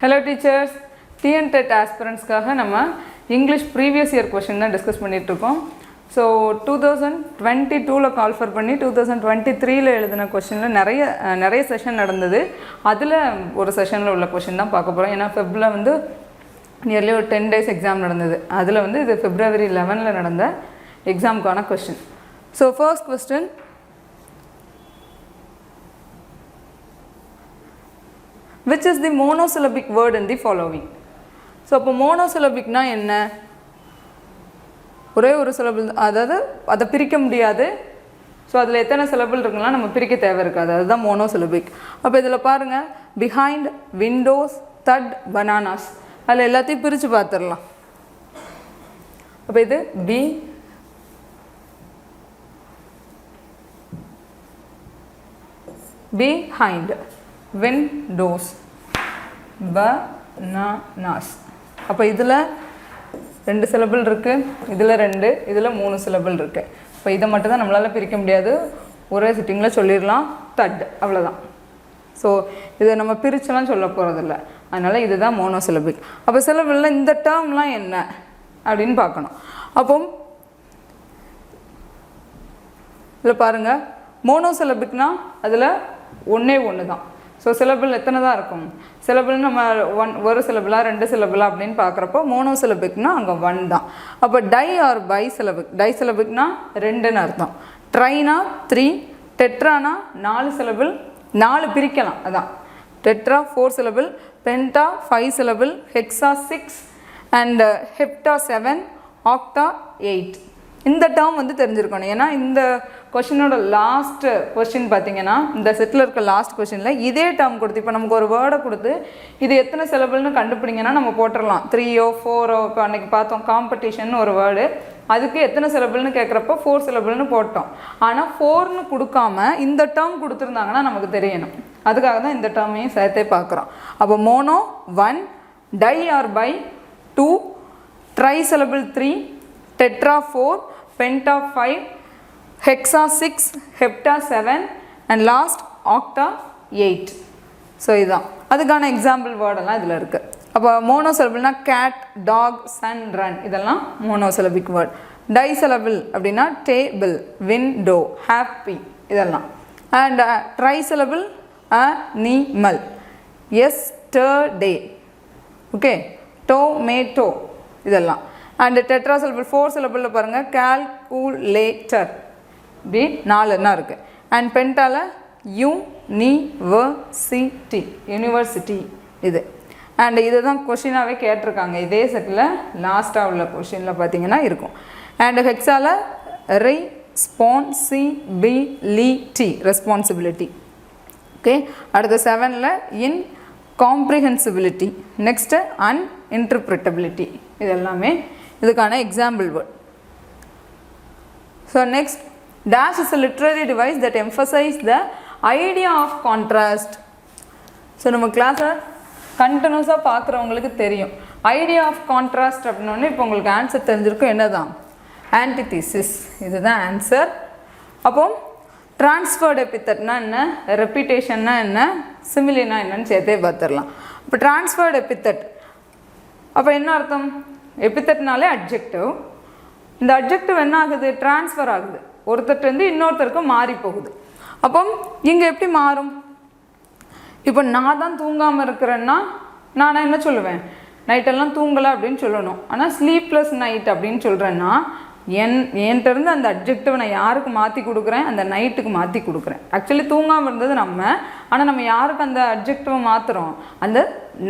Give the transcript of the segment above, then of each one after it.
Hello teachers, Taf Tet aspirants காக நம்ம English previous year question தான் டிஸ்கஸ் பண்ணிட்டு இருக்கோம். ஸோ 2022ல கால்ஃபர் பண்ணி 2023ல எழுதின கொஷனில் நிறைய செஷன் நடந்தது. அதில் ஒரு செஷனில் உள்ள கொஷின் தான் பார்க்க போகிறோம். ஏன்னா ஃபெப்ரில் வந்து நியர்லி ஒரு 10 days எக்ஸாம் நடந்தது. அதில் வந்து இது February 11ல் நடந்த எக்ஸாமுக்கான question. So first question, which is the monosyllabic word in the following? So அப்போ மோனோசிலபிக்னா என்ன? ஒரே ஒரு சிலபிள், அதாவது அதை பிரிக்க முடியாது. ஸோ அதில் எத்தனை சிலபிள் இருக்குன்னா நம்ம பிரிக்க தேவை இருக்காது, அதுதான் மோனோசிலபிக். அப்போ இதில் பாருங்கள், பிஹைண்ட், விண்டோஸ், தட், பனானாஸ், அதில் எல்லாத்தையும் பிரித்து பார்த்துடலாம். அப்போ இது behind, windows, bananas. அப்போ இதில் 2 சிலபிள் இருக்குது, இதில் 2, இதில் 3 சிலபிள் இருக்குது. இப்போ இதை மட்டும் தான் நம்மளால் பிரிக்க முடியாது, ஒரே சிட்டிங்கில் சொல்லிடலாம், தட், அவ்வளோதான். ஸோ இதை நம்ம பிரிச்செல்லாம் சொல்ல போகிறதில்ல, அதனால் இதுதான் மோனோசிலபிக். அப்போ சிலபிளில் இந்த டேர்ம்லாம் என்ன அப்படின்னு பார்க்கணும். அப்போ இதில் பாருங்கள், மோனோசிலபிக்னால் அதில் ஒன்று தான். ஸோ சிலபிள் எத்தனை தான் இருக்கும்? சிலபிள் நம்ம ஒரு சிலபிளா 2 சிலபிளா அப்படின்னு பார்க்குறப்போ மோனோசிலபிக்னா அங்கே 1 தான். அப்போ டை ஆர் பை சிலபிக், டை சிலபிக்னா 2ன்னு அர்த்தம், ட்ரைனா 3, டெட்ரானா 4 சிலபிள், 4 பிரிக்கலாம், அதான் tetra 4 syllable, penta 5 syllable, hexa 6 and hepta 7, octa 8. இந்த டேர்ம் வந்து தெரிஞ்சிருக்கணும். ஏன்னா இந்த கொஷினோட லாஸ்ட் கொஸ்டின் பார்த்தீங்கன்னா, இந்த செட்டில் இருக்க லாஸ்ட் கொஷினில் இதே டேர்ம் கொடுத்து, இப்போ நமக்கு ஒரு வேர்டை கொடுத்து இது எத்தனை சிலபிள்னு கண்டுபிடிங்கன்னா நம்ம போட்டுடலாம். 3ஓ 4ஓ, இப்போ அன்றைக்கி பார்த்தோம் காம்படிஷன் ஒரு வேர்டு, அதுக்கு எத்தனை சிலபிள்னு கேட்குறப்போ 4 சிலபிள்னு போட்டோம். ஆனால் 4ன்னு கொடுக்காம இந்த டேர்ம் கொடுத்துருந்தாங்கன்னா நமக்கு தெரியணும், அதுக்காக தான் இந்த டேர்மையும் சேர்த்தே பார்க்குறோம். அப்போ mono 1, di or bi 2, tri syllable 3, tetra 4, penta 5, hexa 6, hepta 7 and last octa 8. So இதுதான் அதுக்கான எக்ஸாம்பிள் வேர்டெல்லாம் இதில் இருக்குது. அப்போ மோனோசிலபிள்னா கேட், டாக், சன், ரன், இதெல்லாம் மோனோசிலபிக் வேர்ட். டைசிலபிள் அப்படின்னா டேபிள், விண்டோ, ஹாப்பி, இதெல்லாம். And trisyllable animal, yesterday, okay, tomato, இதெல்லாம். அண்ட் டெட்ராசிலபிள் 4 சிலபிளில் பாருங்கள், கால்குலேட்டர், இப்படி 4ன்னா இருக்குது. அண்ட் பென்டால யூனிவர்சிட்டி, யூனிவர்சிட்டி இது. அண்ட் இதை தான் கொஷினாகவே கேட்டிருக்காங்க, இதே செட்டில் லாஸ்ட்டாக உள்ள கொஷினில் பார்த்தீங்கன்னா இருக்கும். அண்ட் ஹெக்ஸால ரெஸ்பான்சிபிலிட்டி, ரெஸ்பான்சிபிலிட்டி, ஓகே. அடுத்த 7ல் இன்காம்ப்ரிஹென்சிபிலிட்டி, நெக்ஸ்ட்டு அன்இன்டர்பிரிட்டபிலிட்டி, இது எல்லாமே இதுக்கான example word. So next, dash is a literary device that emphasizes the idea of contrast. So நம்ம கிளாஸை கண்டினியூஸாக பார்க்குறவங்களுக்கு தெரியும், ஐடியா ஆஃப் கான்ட்ராஸ்ட் அப்படின்னோடனே இப்போ உங்களுக்கு ஆன்சர் தெரிஞ்சிருக்கும், என்ன தான்? ஆன்டிதீசிஸ், இதுதான் ஆன்சர். அப்போ டிரான்ஸ்ஃபர்ட் எபித்தட்னா என்ன, ரெப்பிட்டேஷன்னா என்ன, சிமிலினா என்னன்னு சேர்த்தே பார்த்துடலாம். இப்போ டிரான்ஸ்ஃபர்ட் எபித்தட் அப்போ என்ன அர்த்தம்? எபித்தட்னாலே அட்ஜெக்டிவ், இந்த அட்ஜெக்டிவ் என்ன ஆகுது? டிரான்ஸ்ஃபர் ஆகுது, ஒருத்தர்கிட்ட இன்னொருத்தருக்கு மாறி போகுது. அப்போ இங்கே எப்படி மாறும்? இப்போ நான் தான் தூங்காமல் இருக்கிறேன்னா நான் என்ன சொல்லுவேன்? நைட்டெல்லாம் தூங்கலை அப்படின்னு சொல்லணும். ஆனால் ஸ்லீப்லெஸ் நைட் அப்படின்னு சொல்கிறேன்னா என்கிட்ட இருந்து அந்த அட்ஜெக்டிவை நான் யாருக்கு மாற்றி கொடுக்குறேன்? அந்த நைட்டுக்கு மாற்றி கொடுக்குறேன். ஆக்சுவலி தூங்காமல் இருந்தது நம்ம, ஆனால் நம்ம யாருக்கு அந்த அட்ஜெக்டிவை மாற்றுறோம்? அந்த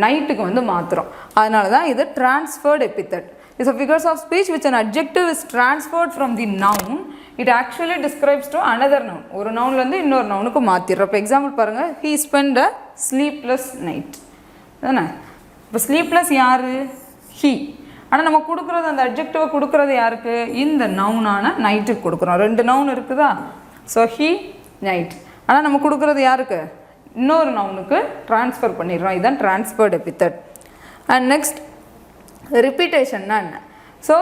நைட்டுக்கு வந்து மாற்றுறோம். அதனால தான் இது transferred epithet. It's a figures of speech which an adjective is transferred from the noun, it actually describes to another noun. ஒரு நவுன்லேருந்து இன்னொரு நவுனுக்கு மாற்றிடுறோம். இப்போ எக்ஸாம்பிள் பாருங்கள், he spent a sleepless night, தானே? இப்போ ஸ்லீப்லெஸ் யார்? he. ஆனால் நம்ம கொடுக்குறது, அந்த அட்ஜெக்டிவை கொடுக்குறது யாருக்கு? இந்த நவுனான நைட்டுக்கு கொடுக்குறோம். 2 நவுன் இருக்குதா? So he, night. ஆனால் நம்ம கொடுக்குறது யாருக்கு? இன்னொரு நவுனுக்கு ட்ரான்ஸ்ஃபர் பண்ணிடுறோம். இதுதான் டிரான்ஸ்ஃபர்ட் எபித்தட். அண்ட் நெக்ஸ்ட், ரிப்பீட்டேஷன்னா என்ன? ஸோ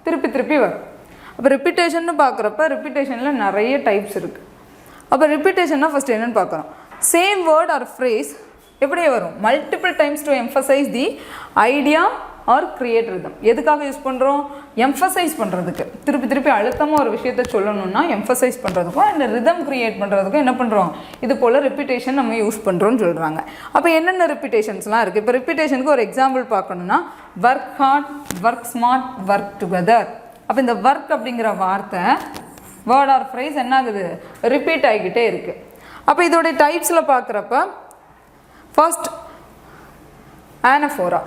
திருப்பி திருப்பி வரும். அப்போ ரிப்பீட்டேஷன்னு பார்க்குறப்ப ரிப்பீட்டேஷனில் நிறைய டைப்ஸ் இருக்குது. அப்போ ரிப்பீட்டேஷன்னா ஃபஸ்ட் என்னென்னு பார்க்குறோம். சேம் வேர்ட் ஆர் ஃப்ரேஸ் எப்படி வரும் multiple times to emphasize the idea or create rhythm. எதுக்காக யூஸ் பண்ணுறோம்? எம்ஃபசைஸ் பண்ணுறதுக்கு, திருப்பி திருப்பி அழுத்தமாக ஒரு விஷயத்தை சொல்லணும்னா எம்ஃபசைஸ் பண்ணுறதுக்கும் அண்ட் ரிதம் கிரியேட் பண்ணுறதுக்கும் என்ன பண்ணுறோம்? இது போல் ரிப்பீட்டேஷன் நம்ம யூஸ் பண்ணுறோன்னு சொல்கிறாங்க. அப்போ என்னென்ன ரிப்பீட்டேஷன்ஸ்லாம் இருக்குது? இப்போ ரிப்பீட்டேஷனுக்கு ஒரு எக்ஸாம்பிள் பார்க்கணுன்னா work hard, work smart, work together. அப்போ இந்த ஒர்க் அப்படிங்கிற வார்த்தை வேர்ட் ஆர் ஃப்ரேஸ் என்ன ஆகுது? ரிப்பீட் ஆகிக்கிட்டே இருக்குது. அப்போ இதோடைய டைப்ஸில் பார்க்குறப்ப ஃபர்ஸ்ட் ஆனஃபோரா.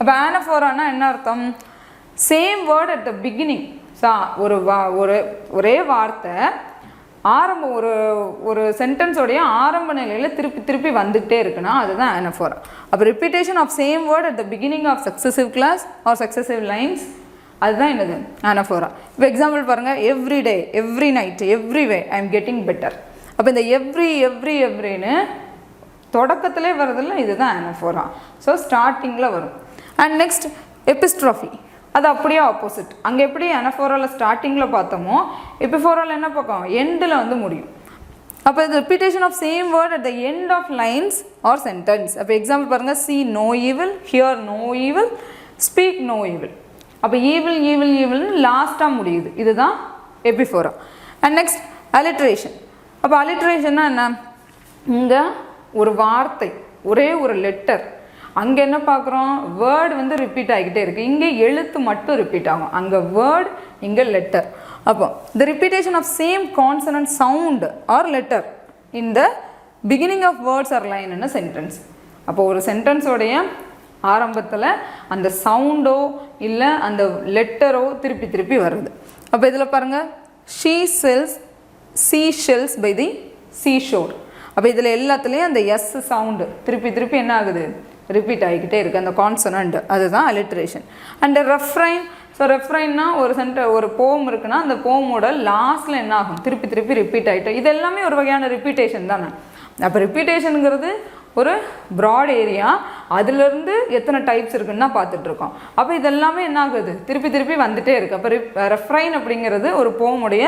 அப்போ ஆனஃபோரானா என்ன அர்த்தம்? Same word at the beginning. ஒரே வார்த்தை ஆரம்பம் ஒரு சென்டென்ஸோடைய ஆரம்ப நிலையில் திருப்பி திருப்பி வந்துக்கிட்டே இருக்குன்னா அதுதான் ஆனஃபோரா. அப்போ repetition of same word at the beginning of successive clause or successive lines, அதுதான் என்னது? ஆனஃபோரா. இப்போ எக்ஸாம்பிள் பாருங்கள், every day, every night, every way I am getting better. அப்போ இந்த எவ்ரின்னு தொடக்கத்திலே வரதில்ல, இதுதான் ஆனஃபோரா. ஸோ ஸ்டார்டிங்கில் வரும். அண்ட் நெக்ஸ்ட் எபிஸ்ட்ராஃபி, அது அப்படியே ஆப்போசிட். அங்கே எப்படி ஆனஃபோராவில் ஸ்டார்டிங்கில் பார்த்தோமோ எபிஃபோராவில் என்ன பார்க்கும்? எண்டில் வந்து முடியும். அப்போ இது repetition of same word at the end of lines or sentence. அப்போ எக்ஸாம்பிள் பாருங்கள், see no evil, hear no evil, speak no evil. அப்போ ஈவில்னு லாஸ்ட்டாக முடியுது, இதுதான் எபிஃபோரா. And next alliteration. அப்போ அலிட்ரேஷன்னா என்ன? இங்கே ஒரு வார்த்தை, ஒரே ஒரு லெட்டர், அங்கே என்ன பார்க்குறோம்? வேர்டு வந்து ரிப்பீட் ஆகிக்கிட்டே இருக்குது. இங்கே எழுத்து மட்டும் ரிப்பீட் ஆகும், அங்கே வேர்டு, இங்கே லெட்டர். அப்போ the repetition of same consonant sound or letter in the beginning of words or line in a sentence. அப்போ ஒரு சென்டென்ஸோடைய ஆரம்பத்தில் அந்த சவுண்டோ இல்லை அந்த லெட்டரோ திருப்பி திருப்பி வருது. அப்போ இதில் பாருங்கள், she cells seashells by the seashore. அப்போ இதில் எல்லாத்துலேயும் அந்த எஸ் சவுண்டு திருப்பி திருப்பி என்ன ஆகுது? ரிப்பீட் ஆகிக்கிட்டே இருக்குது, அந்த கான்சனண்ட். அதுதான் அலிட்ரேஷன். And refrain. ஸோ ரெஃப்ரைன்னா ஒரு போம் இருக்குன்னா அந்த போமோட லாஸ்ட்டில் என்ன ஆகும்? திருப்பி திருப்பி ரிப்பீட் ஆகிட்டு. இது எல்லாமே ஒரு வகையான ரிப்பீட்டேஷன் தானே. அப்போ ரிப்பீட்டேஷனுங்கிறது ஒரு ப்ராட் ஏரியா, அதுலேருந்து எத்தனை டைப்ஸ் இருக்குன்னு தான் பார்த்துட்ருக்கோம். அப்போ இதெல்லாமே என்ன ஆகுது? திருப்பி திருப்பி வந்துகிட்டே இருக்குது. அப்போ ரெஃப்ரைன் அப்படிங்கிறது ஒரு போமுடைய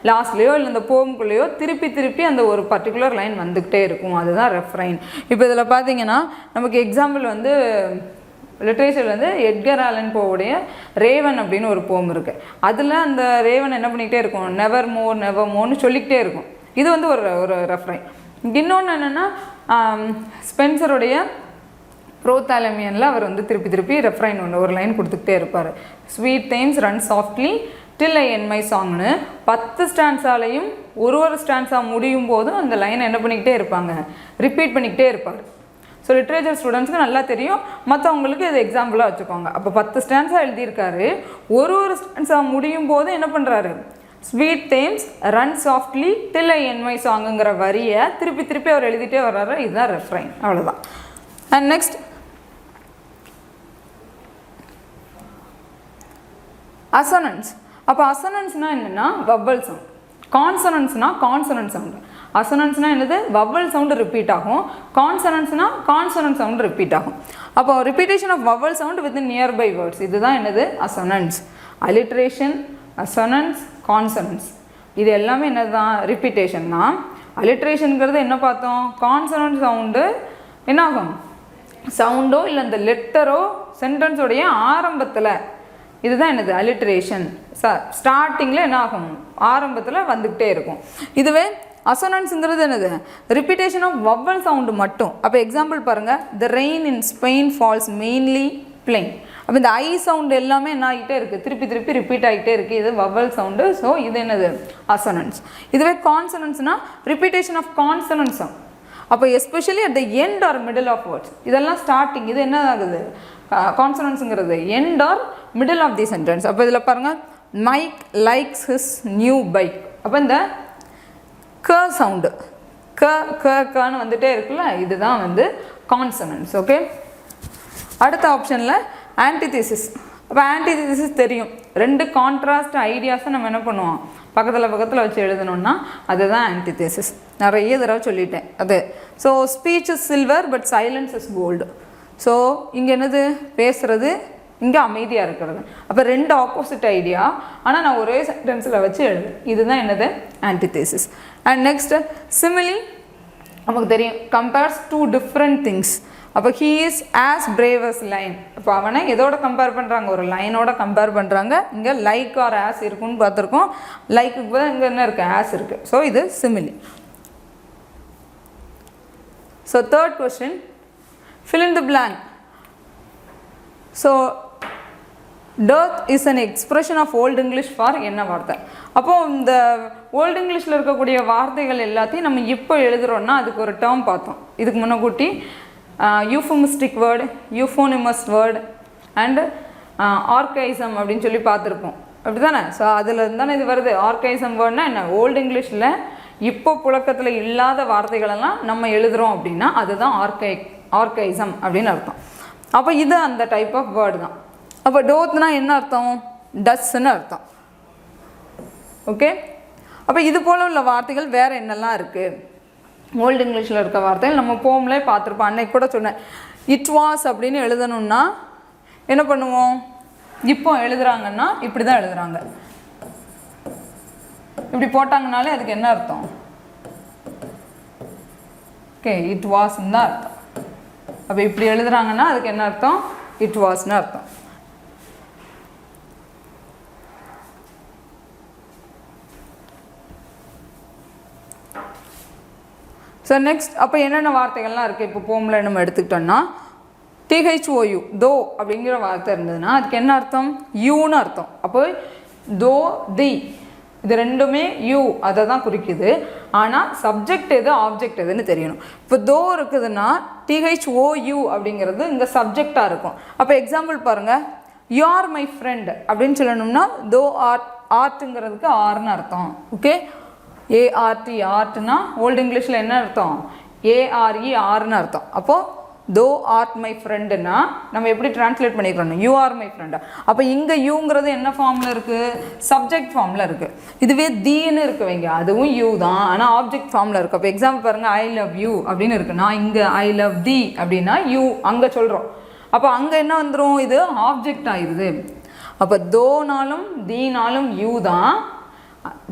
லாஸ்ட்லேயோ இல்லை இந்த போமுக்குள்ளேயோ திருப்பி திருப்பி அந்த ஒரு பர்டிகுலர் லைன் வந்துக்கிட்டே இருக்கும், அதுதான் ரெஃப்ரைன். இப்போ இதில் பார்த்தீங்கன்னா நமக்கு எக்ஸாம்பிள் வந்து லிட்ரேச்சர் வந்து எட்கர் ஆலன் போவுடைய ரேவன் அப்படின்னு ஒரு போம் இருக்குது. அதில் அந்த ரேவன் என்ன பண்ணிக்கிட்டே இருக்கும்? நெவர் மோர்னு சொல்லிக்கிட்டே இருக்கும். இது வந்து ஒரு ரெஃப்ரைன். இன்னொன்று என்னென்னா ஸ்பென்சருடைய ப்ரோத்தாலமியனில் அவர் வந்து திருப்பி திருப்பி ரெஃப்ரைன் ஒரு லைன் கொடுத்துக்கிட்டே இருப்பார். Sweet times run softly till I end my சாங்னு 10 ஸ்டான்ஸாலையும் ஒரு ஸ்டான்ஸாக முடியும் போதும் அந்த லைனை என்ன பண்ணிக்கிட்டே இருப்பாங்க? ரிப்பீட் பண்ணிக்கிட்டே இருப்பார். ஸோ லிட்ரேச்சர் ஸ்டூடெண்ட்ஸ்க்கு நல்லா தெரியும், மற்றவங்களுக்கு இது எக்ஸாம்பிளாக வச்சுக்கோங்க. அப்போ 10 ஸ்டான்ஸாக எழுதியிருக்காரு, ஒரு ஸ்டான்ஸாக முடியும் போது என்ன பண்ணுறாரு? Sweet times run softly till I end my சாங்குங்கிற வரியை திருப்பி திருப்பி அவர் எழுதிட்டே வர்றாரு, இதுதான் ரெஃப்ரைன். அவ்வளோதான். And next assonance. அப்போ அசனன்ஸ்னால் என்னென்னா வவ்வல் சவுண்ட். கான்சனன்ஸ்னால் கான்சனன்ட் சவுண்டு. அசனன்ஸ்னால் என்னது? வவ்வல் சவுண்டு ரிப்பீட் ஆகும். கான்சனன்ஸ்னால் கான்சனன்ட் சவுண்டு ரிப்பீட் ஆகும். அப்போ repetition of vowel sound with nearby words, இதுதான் என்னது? அசனன்ஸ். அலிட்ரேஷன், அசனன்ஸ், கான்சனன்ஸ், இது எல்லாமே என்னது தான்? ரிப்பீட்டேஷன் தான். அலிட்ரேஷனுங்கிறது என்ன பார்த்தோம்? கான்சனன்ட் சவுண்டு என்ன ஆகும்? சவுண்டோ இல்லை அந்த லெட்டரோ சென்டென்ஸோடைய ஆரம்பத்தில், இதுதான் என்னது? அலிட்ரேஷன். ஸ்டார்டிங்கில் என்ன ஆகும்? ஆரம்பத்தில் வந்துக்கிட்டே இருக்கும். இதுவே அசனன்ஸுங்கிறது என்னது? ரிப்பீட்டேஷன் ஆஃப் வவ்வல் சவுண்டு மட்டும். அப்போ எக்ஸாம்பிள் பாருங்கள், the rain in Spain falls mainly plain. அப்போ இந்த ஐ சவுண்டு எல்லாமே என்ன ஆகிட்டே இருக்குது? திருப்பி திருப்பி ரிப்பீட் ஆகிட்டே இருக்குது, இது வவ்வல் சவுண்டு. ஸோ இது என்னது? அசனன்ஸ். இதுவே கான்சனன்ஸ்னால் ரிப்பீட்டேஷன் ஆஃப் கான்சனன்ட் சவுண்ட். அப்போ especially at the end or middle of words, இதெல்லாம் ஸ்டார்டிங். இது என்ன ஆகுது? கான்சனன்ஸுங்கிறது end or middle of the sentence. அப்போ இதில் பாருங்கள், Mike likes his new bike. அப்போ இந்த க சவுண்டு கன்னு வந்துகிட்டே இருக்குல்ல, இதுதான் வந்து கான்சனன்ஸ். ஓகே, அடுத்த ஆப்ஷனில் ஆன்டிதீசிஸ். அப்போ ஆன்டிதீசிஸ் தெரியும், 2 கான்ட்ராஸ்ட் ஐடியாஸை நம்ம என்ன பண்ணுவோம்? பக்கத்தில் வச்சு எழுதணுன்னா அதுதான் ஆன்டிதீசிஸ். நிறைய தடவை சொல்லிட்டேன் அது. So speech is silver but silence is gold. So இங்கே என்னது? பேசுகிறது, இங்கே அமைதியாக இருக்கிறது. அப்போ 2 ஆப்போசிட் ஐடியா, ஆனால் நான் ஒரே சென்டென்ஸில் வச்சு எழுது, இதுதான் என்னது? ஆன்டிதீசிஸ். அண்ட் நெக்ஸ்ட் சிமிலி, நமக்கு தெரியும் கம்பேர்ஸ் டூ டிஃப்ரெண்ட் திங்ஸ். அப்போ he is as brave as lion. இப்போ அவனை எதோட கம்பேர் பண்ணுறாங்க, ஒரு லைனோட கம்பேர் பண்ணுறாங்க. இங்கே லைக் ஆர் ஆஸ் இருக்குன்னு பார்த்துருக்கோம். லைக்குக்கு பதில் இங்கே என்ன இருக்குது, ஆஸ் இருக்குது. ஸோ இது simile. So third question, fill in the blank. So dearth is an expression of old English for என்ன வார்த்தை. அப்போது இந்த ஓல்டு இங்கிலீஷில் இருக்கக்கூடிய வார்த்தைகள் எல்லாத்தையும் நம்ம இப்போ எழுதுகிறோன்னா அதுக்கு ஒரு டேர்ம் பார்த்தோம் இதுக்கு முன்னக்கூட்டி. யூஃபமிஸ்டிக் வேர்டு, யூஃபோனிமஸ் வேர்டு அண்டு ஆர்கைசம் அப்படின்னு சொல்லி பார்த்துருப்போம், அப்படி தானே? ஸோ அதில் தானே இது வருது. ஆர்கைசம் வேர்டுனா என்ன, ஓல்டு இங்கிலீஷில் இப்போ புழக்கத்தில் இல்லாத வார்த்தைகளெல்லாம் நம்ம எழுதுகிறோம் அப்படின்னா அதுதான் ஆர்கைசம் அப்படின்னு அர்த்தம். அப்போ இது அந்த டைப் ஆஃப் வேர்டு தான். அப்போ டோத்னா என்ன அர்த்தம், டஸ்ன்னு அர்த்தம். ஓகே, அப்போ இது போல் உள்ள வார்த்தைகள் வேறு என்னெல்லாம் இருக்குது ஓல்டு இங்கிலீஷில் இருக்க வார்த்தைகள் நம்ம போம்லே பார்த்துருப்போம். அன்னைக்கு கூட சொன்னேன், இட் வாஸ் அப்படின்னு எழுதணுன்னா என்ன பண்ணுவோம், இப்போ எழுதுகிறாங்கன்னா இப்படி தான் எழுதுகிறாங்க. இப்படி போட்டாங்கனாலே அதுக்கு என்ன அர்த்தம், ஓகே இட் வாஸ்ன்னு தான் அர்த்தம். அப்போ இப்படி எழுதுகிறாங்கன்னா அதுக்கு என்ன அர்த்தம், இட் வாஸ்ன்னு அர்த்தம். ஸோ நெக்ஸ்ட் அப்போ என்னென்ன வார்த்தைகள்லாம் இருக்குது இப்போ போமில் நம்ம எடுத்துக்கிட்டோன்னா, THOU தோ அப்படிங்கிற வார்த்தை இருந்ததுன்னா அதுக்கு என்ன அர்த்தம், யூன்னு அர்த்தம். அப்போ தோ தி இது ரெண்டுமே யூ அதை தான் குறிக்குது. ஆனால் சப்ஜெக்ட் எது ஆப்ஜெக்ட் எதுன்னு தெரியணும். இப்போ தோ இருக்குதுன்னா THOU அப்படிங்கிறது இங்கே சப்ஜெக்டாக இருக்கும். அப்போ எக்ஸாம்பிள் பாருங்கள், யூ ஆர் மை ஃப்ரெண்ட் அப்படின்னு சொல்லணும்னா தோ ஆர்ட்டுங்கிறதுக்கு ஆர்னு அர்த்தம். ஓகே, ART ஆர்ட்னா ஓல்டு இங்கிலீஷில் என்ன அர்த்தம், ARE ஆர்னு அர்த்தம். அப்போது தோ ஆர்ட் மை ஃப்ரெண்டுன்னா நம்ம எப்படி டிரான்ஸ்லேட் பண்ணிக்கிறோம், யூ ஆர் மை ஃப்ரெண்டு. அப்போ இங்கே யூங்கிறது என்ன ஃபார்மில் இருக்குது, சப்ஜெக்ட் ஃபார்மில் இருக்குது. இதுவே தீன்னு இருக்கு வைங்க, அதுவும் யூ தான், ஆனால் ஆப்ஜெக்ட் ஃபார்மில் இருக்குது. அப்போ எக்ஸாம்பிள் பாருங்கள், ஐ லவ் யூ அப்படின்னு இருக்குது. நான் இங்கே ஐ லவ் தி அப்படின்னா யூ அங்கே சொல்கிறோம். அப்போ அங்கே என்ன வந்துடும், இது ஆப்ஜெக்ட் ஆயிடுது. அப்போ தோனாலும் தீனாலும் யூ தான்,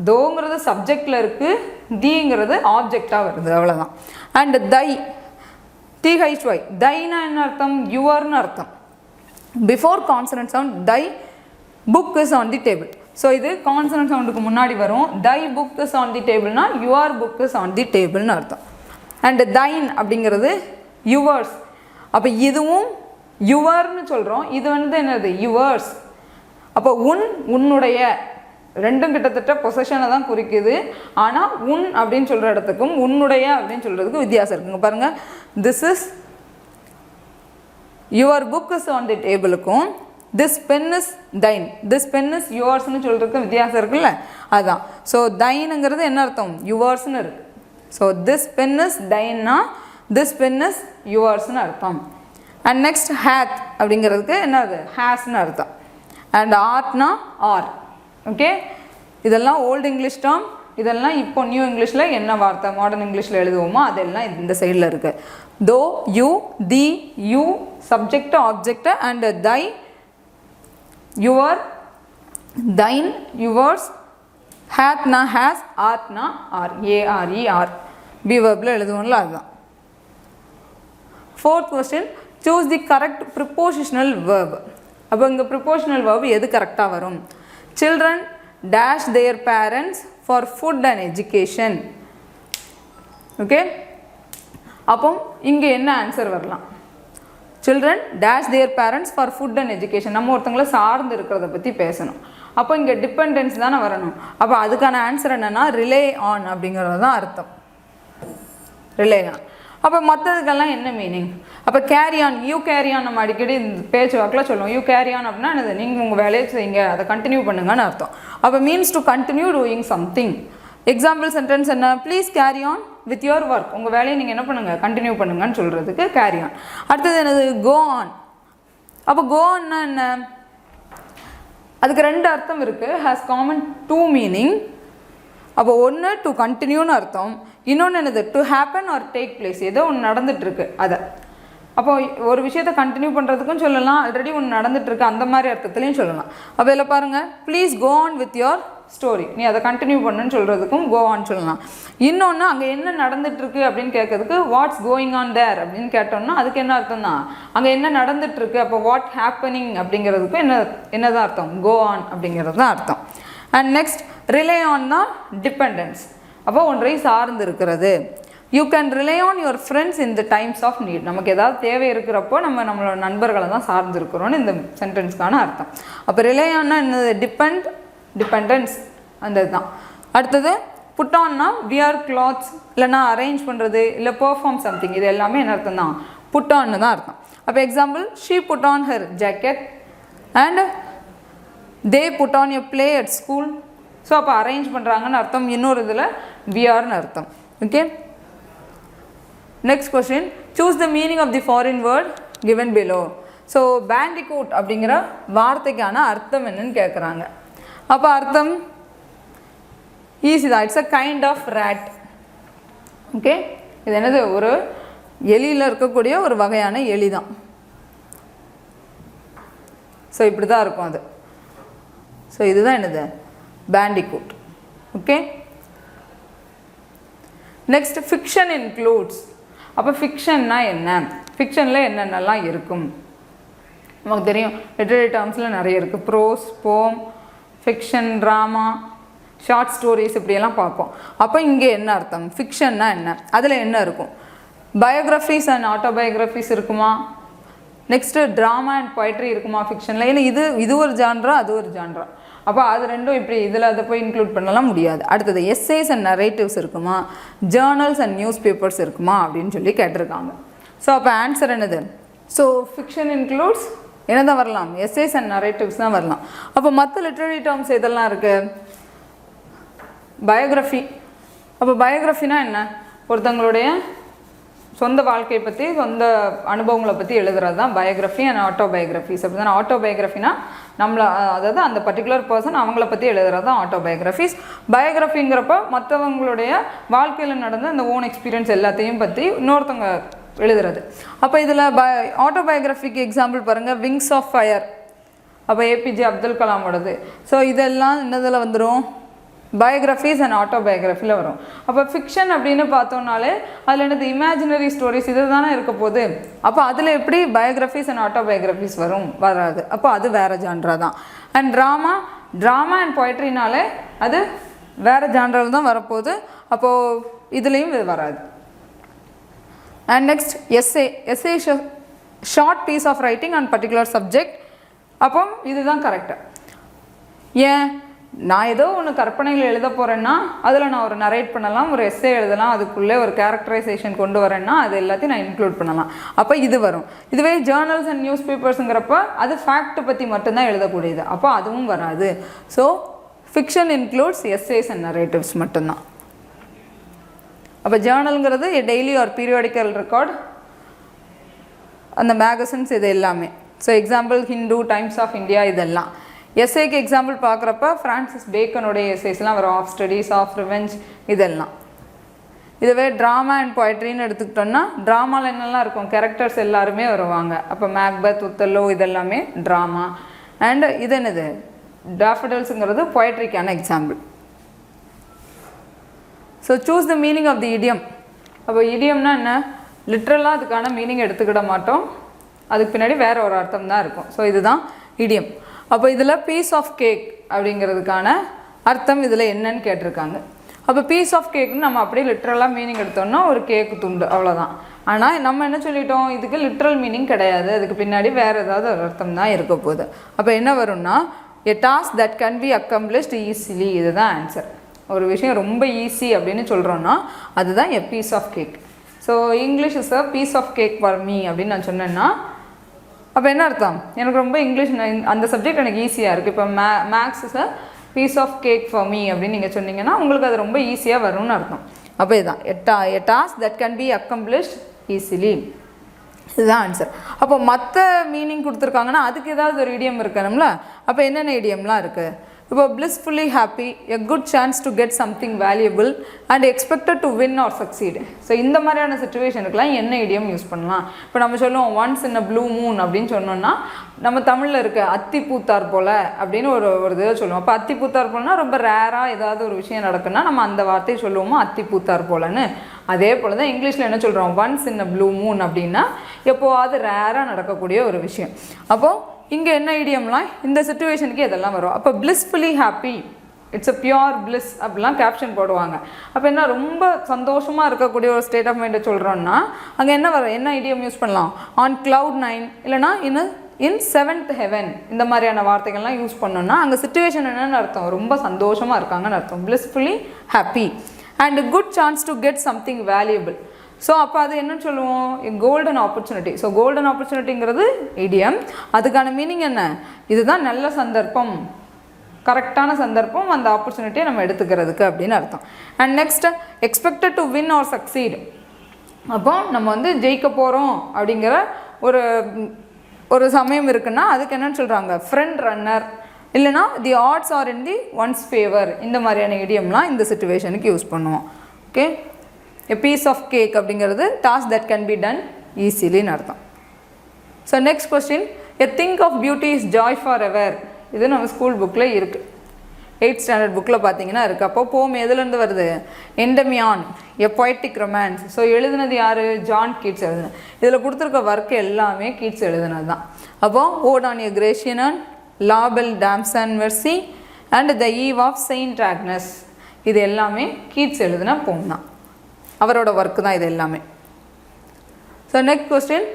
தோங்கிறது சப்ஜெக்டில் இருக்குது, தீங்கிறது ஆப்ஜெக்டாக வருது, அவ்வளோதான். அண்ட் தை THY தைனா என்ன அர்த்தம், யுவர்னு அர்த்தம். Before consonant sound thy book is on the table. So இது கான்சனன்ட் சவுண்டுக்கு முன்னாடி வரும். Thy book is on the டேபிள்னா your book is on the டேபிள்னு அர்த்தம். அண்ட் தைன் அப்படிங்கிறது யுவர்ஸ். அப்போ இதுவும் யுவர்னு சொல்கிறோம், இது வந்து என்னது யுவர்ஸ். அப்போ உன்னுடைய ரெண்டும் கிட்டத்தட்ட பொசஷனை தான் குறிக்குது. ஆனால் உன் அப்படின்னு சொல்கிற இடத்துக்கும் உன்னுடைய அப்படின்னு சொல்கிறதுக்கும் வித்தியாசம் இருக்குங்க. பாருங்கள், this is your book is on the டேபிளுக்கும் this pen is thine, this pen is யுவர்ஸ்னு சொல்கிறதுக்கும் வித்தியாசம் இருக்குல்ல, அதுதான். ஸோ தைனுங்கிறது என்ன அர்த்தம், யுவர்ஸ்னு இருக்குது. ஸோ திஸ் பென் இஸ் தைன்னா திஸ் பென் இஸ் யுவர்ஸ்னு அர்த்தம். அண்ட் நெக்ஸ்ட் ஹேத் அப்படிங்கிறதுக்கு என்னது, ஹேஸ்ன்னு அர்த்தம். அண்ட் ஆர்ட்னா ஆர். ஓகே, இதெல்லாம் ஓல்டு இங்கிலீஷ் டேர்ம். இதெல்லாம் இப்போ நியூ இங்கிலீஷில் என்ன வார்த்தை மாடர்ன் இங்கிலீஷில் எழுதுவோமோ அதெல்லாம் இந்த சைடில் இருக்குது. Thou, you, thee, you subject object, and thy, your, thine, yours, ஹேத்னா ஹேஸ், ஆர்ட்னா ஆர், ARE ஆர், பி வெர்பில் எழுதுவோம்ல அதுதான். Fourth question, choose the correct prepositional verb. அப்போ இங்கே ப்ரிப்போசிஷனல் வேர்ப் எது கரெக்டாக வரும், children dash their parents for food and education. Okay, அப்போ இங்கே என்ன ஆன்சர் வரலாம், children dash their parents for food and education. நம்ம ஒருத்தங்களை சார்ந்து இருக்கிறத பற்றி பேசணும். அப்போ இங்கே டிபெண்டன்ஸ் தானே வரணும். அப்போ அதுக்கான ஆன்சர் என்னென்னா ரிலே ஆன் அப்படிங்கிறது தான் அர்த்தம், ரிலே ஆன். அப்போ மற்றதுக்கெல்லாம் என்ன மீனிங், அப்போ carry on, you carry on நம்ம அடிக்கடி இந்த பேச்சு வாக்கில் சொல்லுவோம். யூ கேரி ஆன் அப்படின்னா என்னது, நீங்கள் உங்கள் வேலையை செய்யுங்க, அதை கண்டினியூ பண்ணுங்கன்னு அர்த்தம். அப்போ means to continue doing something. Example sentence என்ன, please carry on with your work, உங்கள் வேலையை நீங்கள் என்ன பண்ணுங்கள் கண்டினியூ பண்ணுங்கன்னு சொல்கிறதுக்கு கேரி ஆன். அடுத்தது என்னது, கோ ஆன். அப்போ கோ ஆன்னா என்ன, அதுக்கு ரெண்டு அர்த்தம் இருக்குது, ஹேஸ் காமன் டூ மீனிங். அப்போ ஒன்று டு கண்டினியூன்னு அர்த்தம், இன்னொன்று என்னது to happen or take place, ஏதோ ஒன்று நடந்துகிட்ருக்கு அதை. அப்போ ஒரு விஷயத்தை கண்டினியூ பண்ணுறதுக்கும் சொல்லலாம், ஆல்ரெடி ஒன்று நடந்துகிட்ருக்கு அந்த மாதிரி அர்த்தத்துலையும் சொல்லலாம். அப்போ இதில் பாருங்கள், please go on with your story, நீ அதை கண்டினியூ பண்ணுன்னு சொல்கிறதுக்கும் கோ ஆன் சொல்லலாம். இன்னொன்று அங்கே என்ன நடந்துகிட்ருக்கு அப்படின்னு கேட்கறதுக்கு வாட்ஸ் கோயிங் ஆன் தேர் அப்படின்னு கேட்டோம்னா அதுக்கு என்ன அர்த்தம் தான், அங்கே என்ன நடந்துகிட்ருக்கு, அப்போ வாட் ஹேப்பனிங் அப்படிங்கிறதுக்கும் என்னதான் அர்த்தம், கோ ஆன் அப்படிங்கிறது தான் அர்த்தம். அண்ட் நெக்ஸ்ட் ரிலே ஆன் தான் டிபெண்டன்ஸ், அப்போ ஒன்றை சார்ந்து இருக்கிறது. You can rely on your friends in the times of need, நமக்கு ஏதாவது தேவை இருக்கிறப்போ நம்மளோட நண்பர்களை தான் சார்ந்திருக்கிறோன்னு இந்த சென்டென்ஸ்க்கான அர்த்தம். அப்போ ரிலே ஆன்னா என்னது, டிபெண்டன்ஸ் அந்த இதுதான். அடுத்தது புட் ஆன்னா வியர் கிளாத்ஸ், இல்லைனா அரேஞ்ச் பண்ணுறது, இல்லை பெர்ஃபார்ம் சம்திங், இது எல்லாமே என்ன அர்த்தம் தான், புட் ஆன்னு தான் அர்த்தம். அப்போ example, she put on her jacket and they put on their play at school. So அப்போ அரேஞ்ச் பண்ணுறாங்கன்னு அர்த்தம், இன்னொரு இதில் வியர்னு அர்த்தம். Okay, next question, choose the meaning of the foreign word given below. So bandicoot அப்படிங்கிற வார்த்தைக்கான அர்த்தம் என்னன்னு கேட்குறாங்க. அப்போ அர்த்தம் ஈஸி தான், it's a kind of rat. Okay, இது என்னது, ஒரு எலியில் இருக்கக்கூடிய ஒரு வகையான எலி தான். ஸோ இப்படி தான் இருக்கும் அது. ஸோ இதுதான் என்னது, bandicoot. Okay, next fiction includes. அப்போ ஃபிக்ஷன்னா என்ன, ஃபிக்ஷனில் என்னென்னலாம் இருக்கும் நமக்கு தெரியும், லிட்டரரி டேர்ம்ஸில் நிறைய இருக்குது, ப்ரோஸ், போம், ஃபிக்ஷன், ட்ராமா, ஷார்ட் ஸ்டோரிஸ் இப்படியெல்லாம் பார்ப்போம். அப்போ இங்கே என்ன அர்த்தம், ஃபிக்ஷன்னா என்ன, அதில் என்ன இருக்கும், பயோகிராஃபிஸ் அண்ட் ஆட்டோபயோகிராஃபிஸ் இருக்குமா, நெக்ஸ்ட்டு ட்ராமா அண்ட் பொயட்ரி இருக்குமா ஃபிக்ஷனில், ஏன்னா இது ஒரு ஜான்ரா அது ஒரு ஜான்ரா, அப்போ அது ரெண்டும் இப்படி இதில் அதை போய் இன்க்ளூட் பண்ணலாம் முடியாது. அடுத்தது எஸ்ஸேஸ் அண்ட் நரேட்டிவ்ஸ் இருக்குமா, ஜேர்னல்ஸ் அண்ட் நியூஸ் பேப்பர்ஸ் இருக்குமா அப்படின்னு சொல்லி கேட்டிருக்காங்க. ஸோ அப்போ ஆன்சர் என்னது, ஸோ ஃபிக்ஷன் இன்க்ளூட்ஸ் என்ன தான் வரலாம், எஸ்ஸேஸ் அண்ட் நரேட்டிவ்ஸ் தான் வரலாம். அப்போ மற்ற லிட்ரரி டேர்ம்ஸ் இதெல்லாம் இருக்குது, பயோகிராஃபி. அப்போ பயோகிராஃபினா என்ன, ஒருத்தங்களுடைய சொந்த வாழ்க்கையை பற்றி சொந்த அனுபவங்களை பற்றி எழுதுறது தான் பயோகிராஃபி அண்ட் ஆட்டோபயோகிராஃபிஸ். அப்படி தான் ஆட்டோபயோகிராஃபினா நம்மளை, அதாவது அந்த பர்டிகுலர் பர்சன் அவங்கள பற்றி எழுதுறது தான் ஆட்டோபயோகிராஃபிஸ். பயோகிராஃபிங்கிறப்ப மற்றவங்களுடைய வாழ்க்கையில் நடந்த அந்த ஓன் எக்ஸ்பீரியன்ஸ் எல்லாத்தையும் பற்றி இன்னொருத்தவங்க எழுதுறது. அப்போ இதில் ஆட்டோபயோகிராஃபிக்கு எக்ஸாம்பிள் பாருங்கள், விங்ஸ் ஆஃப் ஃபயர், அப்போ ஏபிஜே அப்துல் கலாமோடது. ஸோ இதெல்லாம் என்னதில் வந்துடும், பயோகிராஃபிஸ் அண்ட் ஆட்டோபயோகிராஃபியில் வரும். அப்போ ஃபிக்ஷன் அப்படின்னு பார்த்தோம்னாலே அதில் என்னது, இமேஜினரி ஸ்டோரிஸ் இது தானே இருக்க போகுது. அப்போ அதில் எப்படி பயோகிராஃபிஸ் அண்ட் ஆட்டோபயோகிராஃபிஸ் வராது, அப்போ அது வேறு ஜான்ரா தான். அண்ட் ட்ராமா அண்ட் பொயட்ரினாலே அது வேறு ஜான்ராவில் தான் வரப்போகுது, அப்போது இதுலேயும் இது வராது. And next essay short piece of writing on particular subject. அப்போ இதுதான் கரெக்டாக. ஏன், நான் ஏதோ ஒன்று கற்பனையில் எழுத போகிறேன்னா அதில் நான் ஒரு நரேட் பண்ணலாம், ஒரு எஸ்ஸே எழுதலாம், அதுக்குள்ளே ஒரு கேரக்டரைசேஷன் கொண்டு வரேன்னா அது எல்லாத்தையும் நான் இன்க்ளூட் பண்ணலாம், அப்போ இது வரும். இதுவே ஜேர்னல்ஸ் அண்ட் நியூஸ் பேப்பர்ஸுங்கிறப்ப அது ஃபேக்ட் பற்றி மட்டும்தான் எழுதக்கூடியது, அப்போ அதுவும் வராது. So fiction includes essays and narratives மட்டும்தான். அப்போ ஜேர்னலுங்கிறது டெய்லி ஒரு பீரியாடிக்கல் ரெக்கார்ட், அந்த மேகசின்ஸ் இது எல்லாமே. So example Hindu, Times of India இதெல்லாம். எஸ்ஏக்கு எக்ஸாம்பிள் பார்க்குறப்ப ஃப்ரான்சிஸ் பேக்கனுடைய எஸ்ஏஸ்லாம் வரும், ஆஃப் ஸ்டடீஸ், ஆஃப் ரிவெஞ்ச் இதெல்லாம். இதுவே ட்ராமா அண்ட் பொயட்ரின்னு எடுத்துக்கிட்டோன்னா ட்ராமாவில் என்னெல்லாம் இருக்கும், கேரக்டர்ஸ் எல்லாருமே வருவாங்க. அப்போ மேக்பத், ஒத்தல்லோ இதெல்லாமே ட்ராமா. அண்ட் இது என்னது, டாஃபடல்ஸுங்கிறது பொயட்ரிக்கான example. So choose the meaning of the idiom. அப்போ இடியம்னா என்ன, லிட்ரலாக அதுக்கான மீனிங் எடுத்துக்கிட மாட்டோம், அதுக்கு பின்னாடி வேறு ஒரு அர்த்தம் தான் இருக்கும். ஸோ இதுதான் இடியம். அப்போ இதில் பீஸ் ஆஃப் கேக் அப்படிங்கிறதுக்கான அர்த்தம் இதில் என்னன்னு கேட்டிருக்காங்க. அப்போ பீஸ் ஆஃப் கேக்குன்னு நம்ம அப்படியே லிட்ரலாக மீனிங் எடுத்தோம்னா ஒரு கேக்கு துண்டு, அவ்வளோதான். ஆனால் நம்ம என்ன சொல்லிட்டோம், இதுக்கு லிட்ரல் மீனிங் கிடையாது, அதுக்கு பின்னாடி வேறு ஏதாவது ஒரு அர்த்தம் தான் இருக்க போகுது. அப்போ என்ன வரும்னா, a task that can be accomplished easily, இதுதான் ஆன்சர். ஒரு விஷயம் ரொம்ப ஈஸி அப்படின்னு சொல்கிறோன்னா அதுதான் a piece of cake. So English is a piece of cake for me அப்படின்னு நான் சொன்னேன்னா அப்போ என்ன அர்த்தம், எனக்கு ரொம்ப இங்கிலீஷ் அந்த சப்ஜெக்ட் எனக்கு ஈஸியாக இருக்குது. இப்போ maths is a piece of cake for me அப்படின்னு நீங்கள் சொன்னீங்கன்னா உங்களுக்கு அது ரொம்ப ஈஸியாக வரும்னு அர்த்தம். அப்போ இதுதான் a task that can be accomplished easily, இதுதான் ஆன்சர். அப்போ மற்ற மீனிங் கொடுத்துருக்காங்கன்னா அதுக்கு ஏதாவது ஒரு இடியம் இருக்கணும்ல. அப்போ என்னென்ன இடியம்லாம் இருக்குது, இப்போ blissfully happy, a good chance to get something valuable and expected to win or succeed. So இந்த மாதிரியான சுச்சுவேஷனுக்குலாம் என்ன இடியம் யூஸ் பண்ணலாம்? இப்போ நம்ம சொல்லுவோம் once in a blue moon அப்படின்னு சொன்னோம்னா நம்ம தமிழில் இருக்க அத்தி பூத்தார் போல் அப்படின்னு ஒரு இதை சொல்லுவோம். அப்போ அத்தி பூத்தார் போலனா ரொம்ப ரேராக ஏதாவது ஒரு விஷயம் நடக்குன்னா நம்ம அந்த வார்த்தையை சொல்லுவோமோ அத்தி பூத்தார் போலன்னு. அதே போல் தான் இங்கிலீஷில் என்ன சொல்கிறோம்? Once in a blue Moon அப்படின்னா எப்போவாது ரேராக நடக்கக்கூடிய ஒரு விஷயம். அப்போது இங்கே என்ன இடியம்லாம் இந்த சிச்சுவேஷனுக்கு இதெல்லாம் வரும். அப்போ blissfully happy, it's a pure bliss அப்படிலாம் கேப்ஷன் போடுவாங்க. அப்போ என்ன ரொம்ப சந்தோஷமாக இருக்கக்கூடிய ஒரு ஸ்டேட் ஆஃப் மைண்டை சொல்கிறோன்னா அங்கே என்ன வரும்? என்ன இடியம் யூஸ் பண்ணலாம்? ஆன் cloud 9 இல்லைனா இன் 7th heaven இந்த மாதிரியான வார்த்தைகள்லாம் யூஸ் பண்ணோன்னா அங்கே சிச்சுவேஷன் என்னென்னு அர்த்தம்? ரொம்ப சந்தோஷமாக இருக்காங்கன்னு அர்த்தம். blissfully happy and a good chance to get something valuable. So அப்போ அது என்னன்னு சொல்லுவோம்? Golden opportunity. ஸோ கோல்டன் ஆப்பர்ச்சுனிட்டிங்கிறது இடியம். அதுக்கான மீனிங் என்ன? இதுதான் நல்ல சந்தர்ப்பம், கரெக்டான சந்தர்ப்பம் அந்த ஆப்பர்ச்சுனிட்டியை நம்ம எடுத்துக்கிறதுக்கு அப்படின்னு அர்த்தம். And next expected to win R succeed. அப்போ நம்ம வந்து ஜெயிக்க போகிறோம் அப்படிங்கிற ஒரு சமயம் இருக்குன்னா அதுக்கு என்னன்னு சொல்கிறாங்க? ஃப்ரண்ட் ரன்னர் இல்லைனா தி ஆட்ஸ் ஆர் இன் தி ஒன்ஸ் ஃபேவர். இந்த மாதிரியான இடியம்லாம் இந்த சிச்சுவேஷனுக்கு யூஸ் பண்ணுவோம். Okay, a piece of cake அப்படிங்கிறது task that can be done easily ன்னு அர்த்தம். So next question, a thing of beauty is joy forever. இது நம்ம ஸ்கூல் புக்கில் இருக்குது, 8th ஸ்டாண்டர்ட் புக்கில் பார்த்தீங்கன்னா இருக்குது. அப்போ போம் எதுலேருந்து வருது? எண்டமியான், எ பொய்டிக் ரொமான்ஸ். ஸோ எழுதுனது யார்? ஜான் கீட்ஸ் எழுதுனது. இதில் கொடுத்துருக்க ஒர்க் எல்லாமே கீட்ஸ் எழுதுனது தான். அப்போது ஓட் ஆன் எ கிரேஷியன், லாபெல் டாம்ஸ் அண்ட் மெர்சி and the eve of saint Agnes. இது எல்லாமே கீட்ஸ் எழுதுன போம் தான், அவரோட ஒர்க்கு தான் இது எல்லாமே. So next question,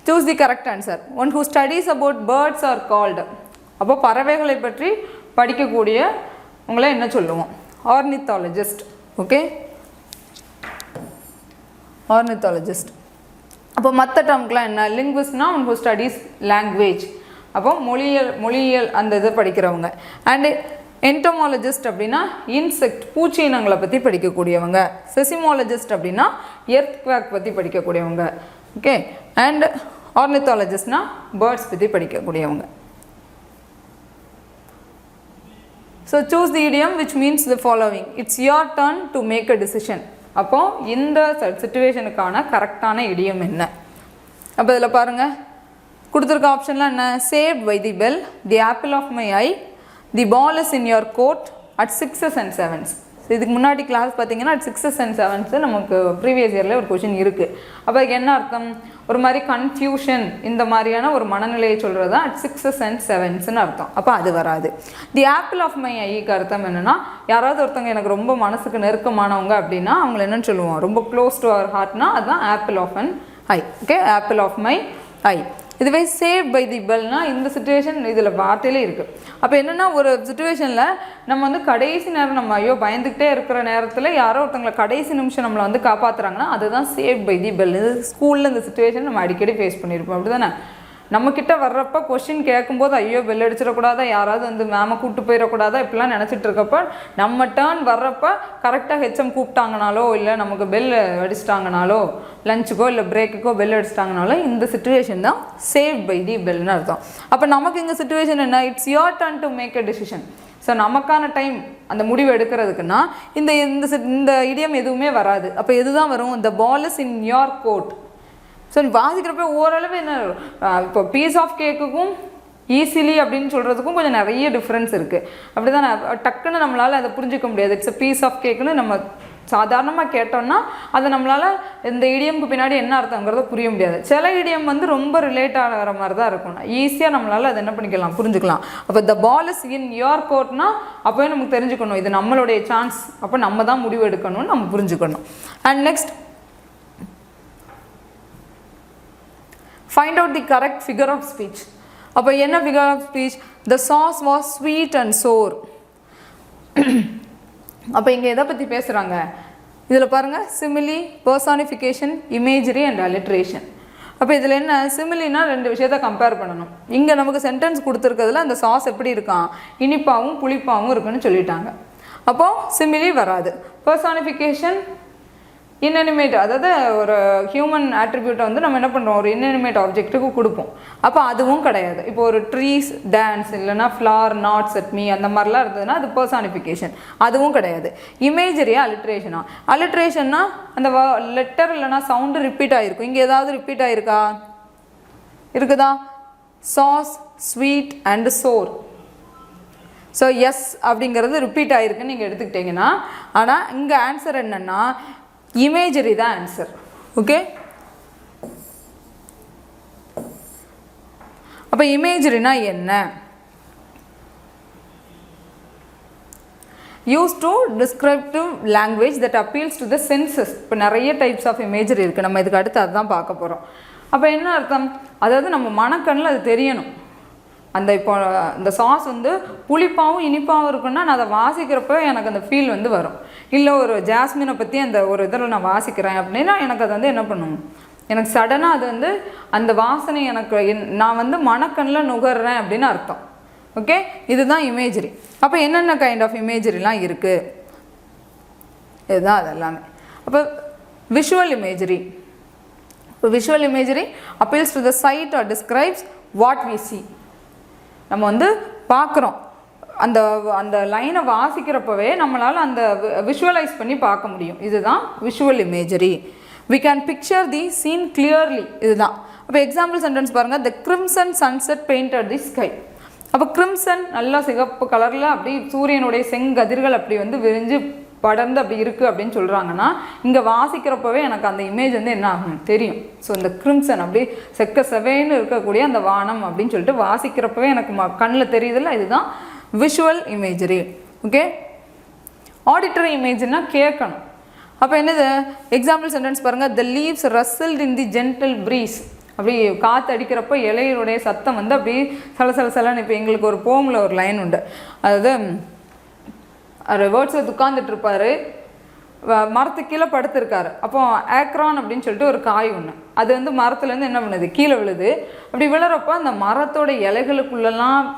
choose the correct answer. One who studies about birds are called. அப்போ பறவைகளை பற்றி படிக்கக்கூடிய உங்களை என்ன சொல்லுவோம்? ஆர்னித்தாலஜிஸ்ட். Okay, ornithologist. அப்போ மற்ற டேர்முக்கெலாம் என்ன? லிங்குவிஸ்ட்னா ஒன் ஹூ ஸ்டடீஸ் லாங்குவேஜ். அப்போ மொழியியல் அந்த இதை படிக்கிறவங்க. அண்டு என்டோமாலஜிஸ்ட் அப்படின்னா இன்செக்ட், பூச்சி இனங்களை பற்றி படிக்கக்கூடியவங்க. செசிமாலஜிஸ்ட் அப்படின்னா எர்த்குவேக் பற்றி படிக்கக்கூடியவங்க. ஓகே, அண்ட் ஆர்னித்தாலஜிஸ்ட்னா பேர்ட்ஸ் பற்றி படிக்கக்கூடியவங்க. So choose the idiom which means the following. It's your turn to make a decision. அப்போது இந்த சிச்சுவேஷனுக்கான கரெக்டான இடியம் என்ன? அப்போ இதில் பாருங்கள் கொடுத்துருக்க ஆப்ஷன்லாம் என்ன? Saved by the bell, the apple of my eye, the ball is in your court, at 6s and 7s. இதுக்கு முன்னாடி கிளாஸ் பார்த்தீங்கன்னா அட் 6s and 7s நமக்கு ப்ரீவியஸ் இயரில் ஒரு கொஷின் இருக்குது. அப்போ அதுக்கு என்ன அர்த்தம்? ஒரு மாதிரி கன்ஃபியூஷன், இந்த மாதிரியான ஒரு மனநிலையை சொல்கிறது தான் அட் 6s and 7sன்னு அர்த்தம். அப்போ அது வராது. தி ஆப்பிள் ஆஃப் மை ஐக்கு அர்த்தம் என்னென்னா, யாராவது ஒருத்தவங்க எனக்கு ரொம்ப மனசுக்கு நெருக்கமானவங்க அப்படின்னா அவங்கள என்னென்னு சொல்லுவோம்? ரொம்ப க்ளோஸ் டு அவர் ஹார்ட்னா அதுதான் apple of an eye. Okay, apple of my eye. இதுவே சேவ் பை தி பெல்னா இந்த சிச்சுவேஷன் இதில் வார்த்தையிலே இருக்குது. அப்போ என்னென்னா ஒரு சிச்சுவேஷனில் நம்ம வந்து கடைசி நேரம் நம்ம ஐயோ பயந்துக்கிட்டே இருக்கிற நேரத்தில் யாரோ ஒருத்தவங்களை கடைசி நிமிஷம் நம்மளை வந்து காப்பாற்றுறாங்கன்னா அதுதான் சேவ் பை தி பெல். இது ஸ்கூலில் இந்த சிச்சுவேஷன் நம்ம அடிக்கடி ஃபேஸ் பண்ணியிருப்போம், அப்படி தானே? நம்மக்கிட்ட வர்றப்ப கொஷின் கேட்கும்போது ஐயோ பெல் அடிச்சிடக்கூடாதா, யாராவது வந்து மேமை கூப்பிட்டு போயிடக்கூடாதா, இப்படிலாம் நினச்சிட்டு இருக்கப்போ நம்ம டேர்ன் வர்றப்ப கரெக்டாக ஹெச்எம் கூப்பிட்டாங்கனாலோ இல்லை நமக்கு பெல் அடிச்சிட்டாங்கனாலோ, லஞ்சுக்கோ இல்லை பிரேக்குக்கோ பெல் அடிச்சிட்டாங்கனாலோ இந்த சிச்சுவேஷன் தான் சேவ் பை தி பெல்னு அர்த்தம். அப்போ நமக்கு இந்த சிச்சுவேஷன் என்ன? It's your turn to make a decision. So நமக்கான டைம் அந்த முடிவு எடுக்கிறதுக்குன்னா இந்த இடியம் எதுவுமே வராது. அப்போ எதுதான் வரும்? The ball is in your court. So வாசிக்கிறப்ப ஓரளவு என்ன, இப்போ பீஸ் ஆஃப் கேக்குக்கும் ஈஸிலி அப்படின்னு சொல்கிறதுக்கும் கொஞ்சம் நிறைய டிஃப்ரென்ஸ் இருக்குது. அப்படி தான் டக்குன்னு நம்மளால் அதை புரிஞ்சிக்க முடியாது. இட்ஸ் அ பீஸ் ஆஃப் கேக்குன்னு நம்ம சாதாரணமாக கேட்டோம்னா அதை நம்மளால் இந்த இடியம்க்கு பின்னாடி என்ன அர்த்தங்கிறத புரிய முடியாது. சில இடியம் வந்து ரொம்ப ரிலேட் ஆகிற மாதிரி தான் இருக்கும், ஈஸியாக நம்மளால் அதை என்ன பண்ணிக்கலாம், புரிஞ்சுக்கலாம். அப்போ த பால் இஸ் இன் யோர் கோர்ட்னா அப்போவே நமக்கு தெரிஞ்சுக்கணும் இது நம்மளுடைய சான்ஸ், அப்போ நம்ம தான் முடிவு எடுக்கணும்னு நம்ம புரிஞ்சுக்கணும். And next, find out the correct figure of speech. அப்போ என்ன figure of speech? The sauce was sweet and sour. அப்போ இங்கே எதை பற்றி பேசுகிறாங்க? இதில் பாருங்கள், simile, personification, imagery and alliteration. அப்போ இதில் என்ன? சிமிலினா ரெண்டு விஷயத்தை கம்பேர் பண்ணணும். இங்கே நமக்கு சென்டென்ஸ் கொடுத்துருக்கிறதுல அந்த சாஸ் எப்படி இருக்கான்? இனிப்பாகவும் புளிப்பாகவும் இருக்குன்னு சொல்லிட்டாங்க. அப்போது சிமிலி வராது. பர்சானிஃபிகேஷன் இன்அனிமேட், அதாவது ஒரு ஹியூமன் ஆட்ரிபியூட்டை வந்து நம்ம என்ன பண்ணுறோம், ஒரு இன்அனிமேட் ஆப்ஜெக்ட்டுக்கு கொடுப்போம். அப்போ அதுவும் கிடையாது. இப்போ ஒரு ட்ரீஸ் டான்ஸ் இல்லைனா ஃப்ளார் நாட்ஸ் அட் மீ அந்த மாதிரிலாம் இருந்ததுன்னா அது பர்சானிஃபிகேஷன், அதுவும் கிடையாது. இமேஜரியா அலிட்ரேஷனா? அலிட்ரேஷன்னா அந்த லெட்டர் இல்லைனா சவுண்டு ரிப்பீட் ஆகிருக்கும். இங்கே ஏதாவது ரிப்பீட் ஆகிருக்கா? இருக்குதா? Sauce, sweet and sour. So S அப்படிங்கிறது ரிப்பீட் ஆகிருக்குன்னு நீங்கள் எடுத்துக்கிட்டிங்கன்னா, ஆனால் இங்கே ஆன்சர் என்னென்னா இமேஜரி தான் ஆன்சர். ஓகே, அப்போ இமேஜரினா என்ன? Use to descriptive language that appeals to the census. இப்போ நிறைய டைப்ஸ் ஆஃப் இமேஜரி இருக்குது, நம்ம இதுக்கு அடுத்து அதுதான் பார்க்க போகிறோம். அப்போ என்ன அர்த்தம்? அதாவது நம்ம மனக்கண்ணில் அது தெரியணும். அந்த இப்போ இந்த சாஸ் வந்து புளிப்பாகவும் இனிப்பாகவும் இருக்குன்னா நான் அதை வாசிக்கிறப்ப எனக்கு அந்த ஃபீல் வந்து வரும். இல்லை ஒரு ஜாஸ்மினை பற்றி அந்த ஒரு இதில் நான் வாசிக்கிறேன் அப்படின்னா எனக்கு அது வந்து என்ன பண்ணும், எனக்கு சடனாக அது வந்து அந்த வாசனை எனக்கு நான் வந்து மனக்கண்ணில் நுகர்றேன் அப்படின்னு அர்த்தம். ஓகே, இதுதான் இமேஜரி. அப்போ என்னென்ன கைண்ட் ஆஃப் இமேஜரிலாம் இருக்குது, இதுதான் அது எல்லாமே. அப்போ விஷுவல் இமேஜரி. இப்போ visual imagery appeals to the sight or describes what we see. நம்ம வந்து பார்க்குறோம், அந்த அந்த லைனை வாசிக்கிறப்பவே நம்மளால் அந்த விஷுவலைஸ் பண்ணி பார்க்க முடியும். இதுதான் visual imagery. We can picture the scene clearly. இதுதான். அப்போ எக்ஸாம்பிள் சென்டென்ஸ் பாருங்கள். The crimson sunset painted the sky. அப்போ கிரிம்சன் நல்லா சிகப்பு கலரில் அப்படி சூரியனுடைய செங்கதிர்கள் அப்படி வந்து விரிஞ்சு படர்ந்து அப்படி இருக்குது அப்படின்னு சொல்கிறாங்கன்னா, இங்கே வாசிக்கிறப்பவே எனக்கு அந்த இமேஜ் வந்து என்ன ஆகும் தெரியும். ஸோ இந்த கிரிம்சன் அப்படி செக்க செவேன்னு இருக்கக்கூடிய அந்த வானம் அப்படின்னு சொல்லிட்டு வாசிக்கிறப்பவே எனக்கு கண்ணில் தெரியுதில்ல, இதுதான் விஷுவல் இமேஜரி. ஓகே, ஆடிட்டரி இமேஜ்னா கேட்கணும். அப்போ என்னது? எக்ஸாம்பிள் சென்டென்ஸ் பாருங்கள். The leaves rustled in the gentle breeze. அப்படி காற்று அடிக்கிறப்ப இலையுடைய சத்தம் வந்து அப்படி சலசலன்னு. இப்போ எங்களுக்கு ஒரு போமில் ஒரு லைன் உண்டு, அதாவது வேர்ட்ஸை உட்காந்துட்ருப்பார், மரத்துக்கு கீழே படுத்திருக்காரு. அப்போ ஆக்ரான் அப்படின்னு சொல்லிட்டு ஒரு காய் ஒன்று, அது வந்து மரத்துலேருந்து என்ன பண்ணுது, கீழே விழுது. அப்படி விழுறப்போ அந்த மரத்தோட இலைகளுக்குள்ளெல்லாம்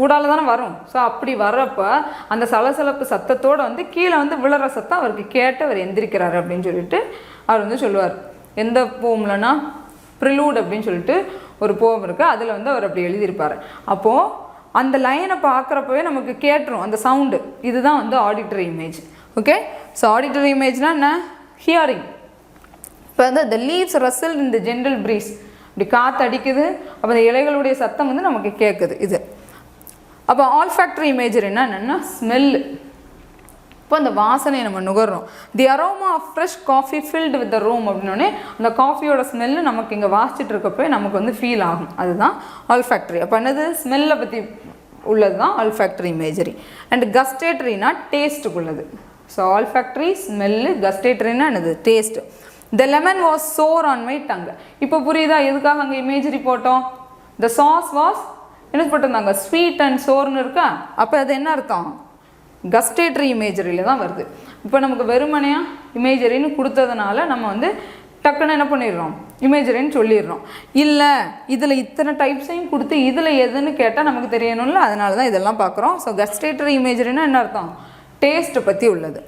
ஊடால தானே வரும். ஸோ அப்படி வர்றப்போ அந்த சலசலப்பு சத்தத்தோடு வந்து கீழே வந்து விழுற சத்தம் அவருக்கு கேட்டு அவர் எந்திரிக்கிறாரு அப்படின்னு சொல்லிட்டு அவர் வந்து சொல்லுவார். எந்த போம்லனா ப்ரிலூட் அப்படின்னு சொல்லிட்டு ஒரு போம் இருக்குது, அதில் வந்து அவர் அப்படி எழுதியிருப்பார். அப்போது அந்த லைனை பார்க்குறப்பவே நமக்கு கேட்டுரும் அந்த சவுண்டு. இதுதான் வந்து auditory image. Okay, so auditory இமேஜ்னால் என்ன? ஹியரிங். இப்போ வந்து the leaves rustle in the general breeze. இப்படி காற்று அடிக்குது, அப்போ அந்த இலைகளுடைய சத்தம் வந்து நமக்கு கேட்குது. இது அப்போ ஆல்ஃபேக்டரி இமேஜரின்னா என்னென்னா ஸ்மெல்லு. இப்போ அந்த வாசனையை நம்ம நுகர்றோம். The aroma of fresh coffee filled with the room அப்படின்னோடனே அந்த காஃபியோட ஸ்மெல்லு நமக்கு இங்கே வாசிச்சுட்டு இருக்கப்போ நமக்கு வந்து ஃபீல் ஆகும். அதுதான் ஆல்ஃபேக்டரி. அப்போ என்னது? ஸ்மெல்லை பற்றி உள்ளது தான் ஆல்ஃபேக்டரி இமேஜரி. அண்ட் கஸ்டேட்டரினா டேஸ்ட்டுக்குள்ளது. ஸோ ஆல்ஃபேக்டரி ஸ்மெல்லு, கஸ்டேட்டரினா என்னது? Taste. The lemon was sour on my tongue. இப்போ புரியுதா எதுக்காக அங்கே இமேஜரி போட்டோம்? த சாஸ் வாஸ் என்ன போட்டிருந்தாங்க? ஸ்வீட் அண்ட் சோர்னு இருக்கா? அப்போ அது என்ன அர்த்தம்? கஸ்டேட்டரி இமேஜரியில் தான் வருது. இப்போ நமக்கு வெறுமனையாக இமேஜரின்னு கொடுத்ததுனால நம்ம வந்து டக்குன்னு என்ன பண்ணிடுறோம், இமேஜரின்னு சொல்லிடுறோம். இல்லை இதில் இத்தனை டைப்ஸையும் கொடுத்து இதில் எதுன்னு கேட்டால் நமக்கு தெரியணும்ல, அதனால தான் இதெல்லாம் பார்க்குறோம். ஸோ கஸ்டேட்டரி இமேஜரின்னா என்ன அர்த்தம்? டேஸ்ட்டை பற்றி உள்ளது.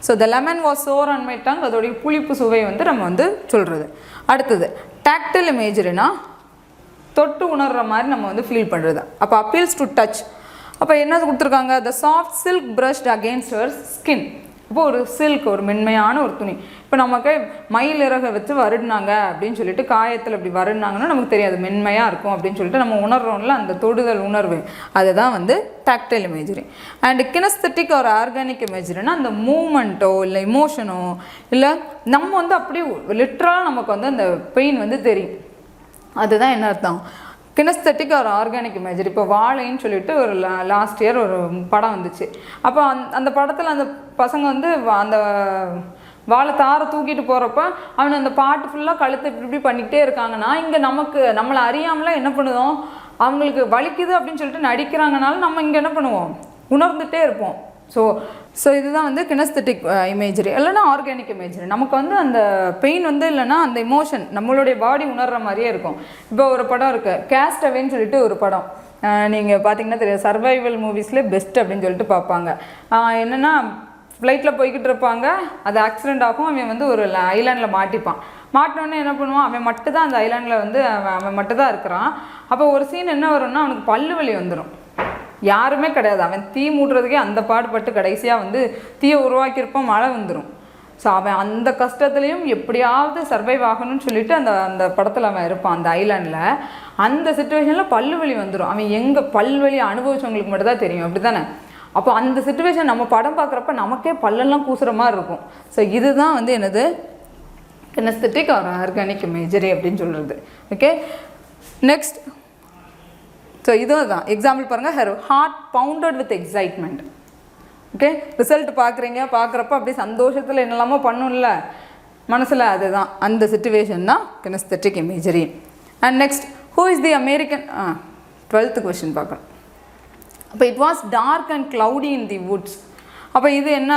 So the lemon was sour on my tongue, அதோடைய புளிப்பு சுவை வந்து நம்ம வந்து சொல்கிறது. அடுத்தது டாக்டில் இமேஜரினா தொட்டு உணர்கிற மாதிரி நம்ம வந்து ஃபீல் பண்ணுறது. அப்போ அப்பீல்ஸ் டு டச். அப்போ என்ன கொடுத்துருக்காங்க? த soft silk brushed against her skin. இப்போ ஒரு சில்க், ஒரு மென்மையான ஒரு துணி. இப்போ நமக்கு மயில் இறகை வச்சு வருடினாங்க அப்படின்னு சொல்லிட்டு காயத்தில் இப்படி வருடினாங்கன்னா நமக்கு தெரியாது, மென்மையாக இருக்கும் அப்படின்னு சொல்லிட்டு நம்ம உணர்றோம்ல, அந்த தொடுதல் உணர்வு, அதுதான் வந்து டாக்டைல் இமேஜரி. அண்ட் கினஸ்தட்டிக் ஒரு ஆர்கானிக் இமேஜரினா அந்த மூமெண்ட்டோ இல்லை இமோஷனோ இல்லை நம்ம வந்து அப்படியே லிட்ரலாக நமக்கு வந்து அந்த பெயின் வந்து தெரியும். அதுதான் என்ன அர்த்தம்? கினஸ்தட்டிக் ஒரு ஆர்கானிக் இமேஜரி. இப்போ வாழைன்னு சொல்லிட்டு ஒரு லாஸ்ட் இயர் ஒரு படம் வந்துச்சு. அப்போ அந்த படத்தில் அந்த பசங்க வந்து அந்த வாழை தாரை தூக்கிட்டு போகிறப்ப அவன் அந்த பாட்டு ஃபுல்லாக கழுத்தை இப்படி பண்ணிக்கிட்டே இருக்காங்கன்னா, இங்கே நம்மளை அறியாமலாம் என்ன பண்ணுவோம், அவங்களுக்கு வலிக்குது அப்படின்னு சொல்லிட்டு நடிக்கிறாங்கனால நம்ம இங்கே என்ன பண்ணுவோம், உணர்ந்துகிட்டே இருப்போம். ஸோ இதுதான் வந்து கினஸ்தட்டிக் இமேஜரி. இல்லைனா ஆர்கானிக் இமேஜரி. நமக்கு வந்து அந்த பெயின் வந்து இல்லைனா அந்த இமோஷன் நம்மளுடைய பாடி உணர்கிற மாதிரியே இருக்கும். இப்போ ஒரு படம் இருக்குது, கேஸ்ட் அவேன்னு சொல்லிட்டு ஒரு படம், நீங்கள் பார்த்தீங்கன்னா தெரியும், சர்வைவல் மூவிஸில் பெஸ்ட் அப்படின்னு சொல்லிட்டு பார்ப்பாங்க. என்னென்னா ஃப்ளைட்டில் போய்கிட்டு இருப்பாங்க, அது ஆக்சிடெண்ட் ஆகும், அவன் வந்து ஒரு ஐலாண்டில் மாட்டிப்பான். மாட்டினோடனே என்ன பண்ணுவான், அவன் மட்டும் தான் அந்த ஐலாண்டில் வந்து அவன் மட்டும் தான் இருக்கிறான். அப்போ ஒரு சீன் என்ன வரும்னா அவனுக்கு பல்லு வலி வந்துடும், யாருமே கிடையாது, அவன் தீ மூட்டுறதுக்கே அந்த பாடுபட்டு கடைசியாக வந்து தீயை உருவாக்கியிருப்பான், மழை வந்துடும். ஸோ அவன் அந்த கஷ்டத்துலேயும் எப்படியாவது சர்வைவ் ஆகணும்னு சொல்லிட்டு அந்த அந்த படத்தில் அவன் இருப்பான் அந்த ஐலாண்டில். அந்த சுச்சுவேஷனில் பல்லு வலி வந்துடும். அவன் எங்கே பல்வலி அனுபவிச்சவங்களுக்கு மட்டும் தான் தெரியும், அப்படி தானே? அப்போ அந்த சுச்சுவேஷன் நம்ம படம் பார்க்குறப்ப நமக்கே பல்லெல்லாம் கூசுகிற மாதிரி இருக்கும். ஸோ இதுதான் வந்து என்னது கினெஸ்தெட்டிக் ஆர் ஆர்கானிக் இமேஜரி அப்படின்னு சொல்கிறது. Okay, next. ஸோ இதுதான் எக்ஸாம்பிள் பாருங்கள். Her heart bounded with excitement. Okay, result பார்க்குறப்ப அப்படியே சந்தோஷத்தில் என்னெல்லாமோ பண்ணும்ல மனசில், அதுதான் அந்த சிச்சுவேஷன் தான் kinesthetic imagery. And next, who is the American 12th question பார்க்கலாம். அப்போ it was dark and cloudy in the woods. அப்போ இது என்ன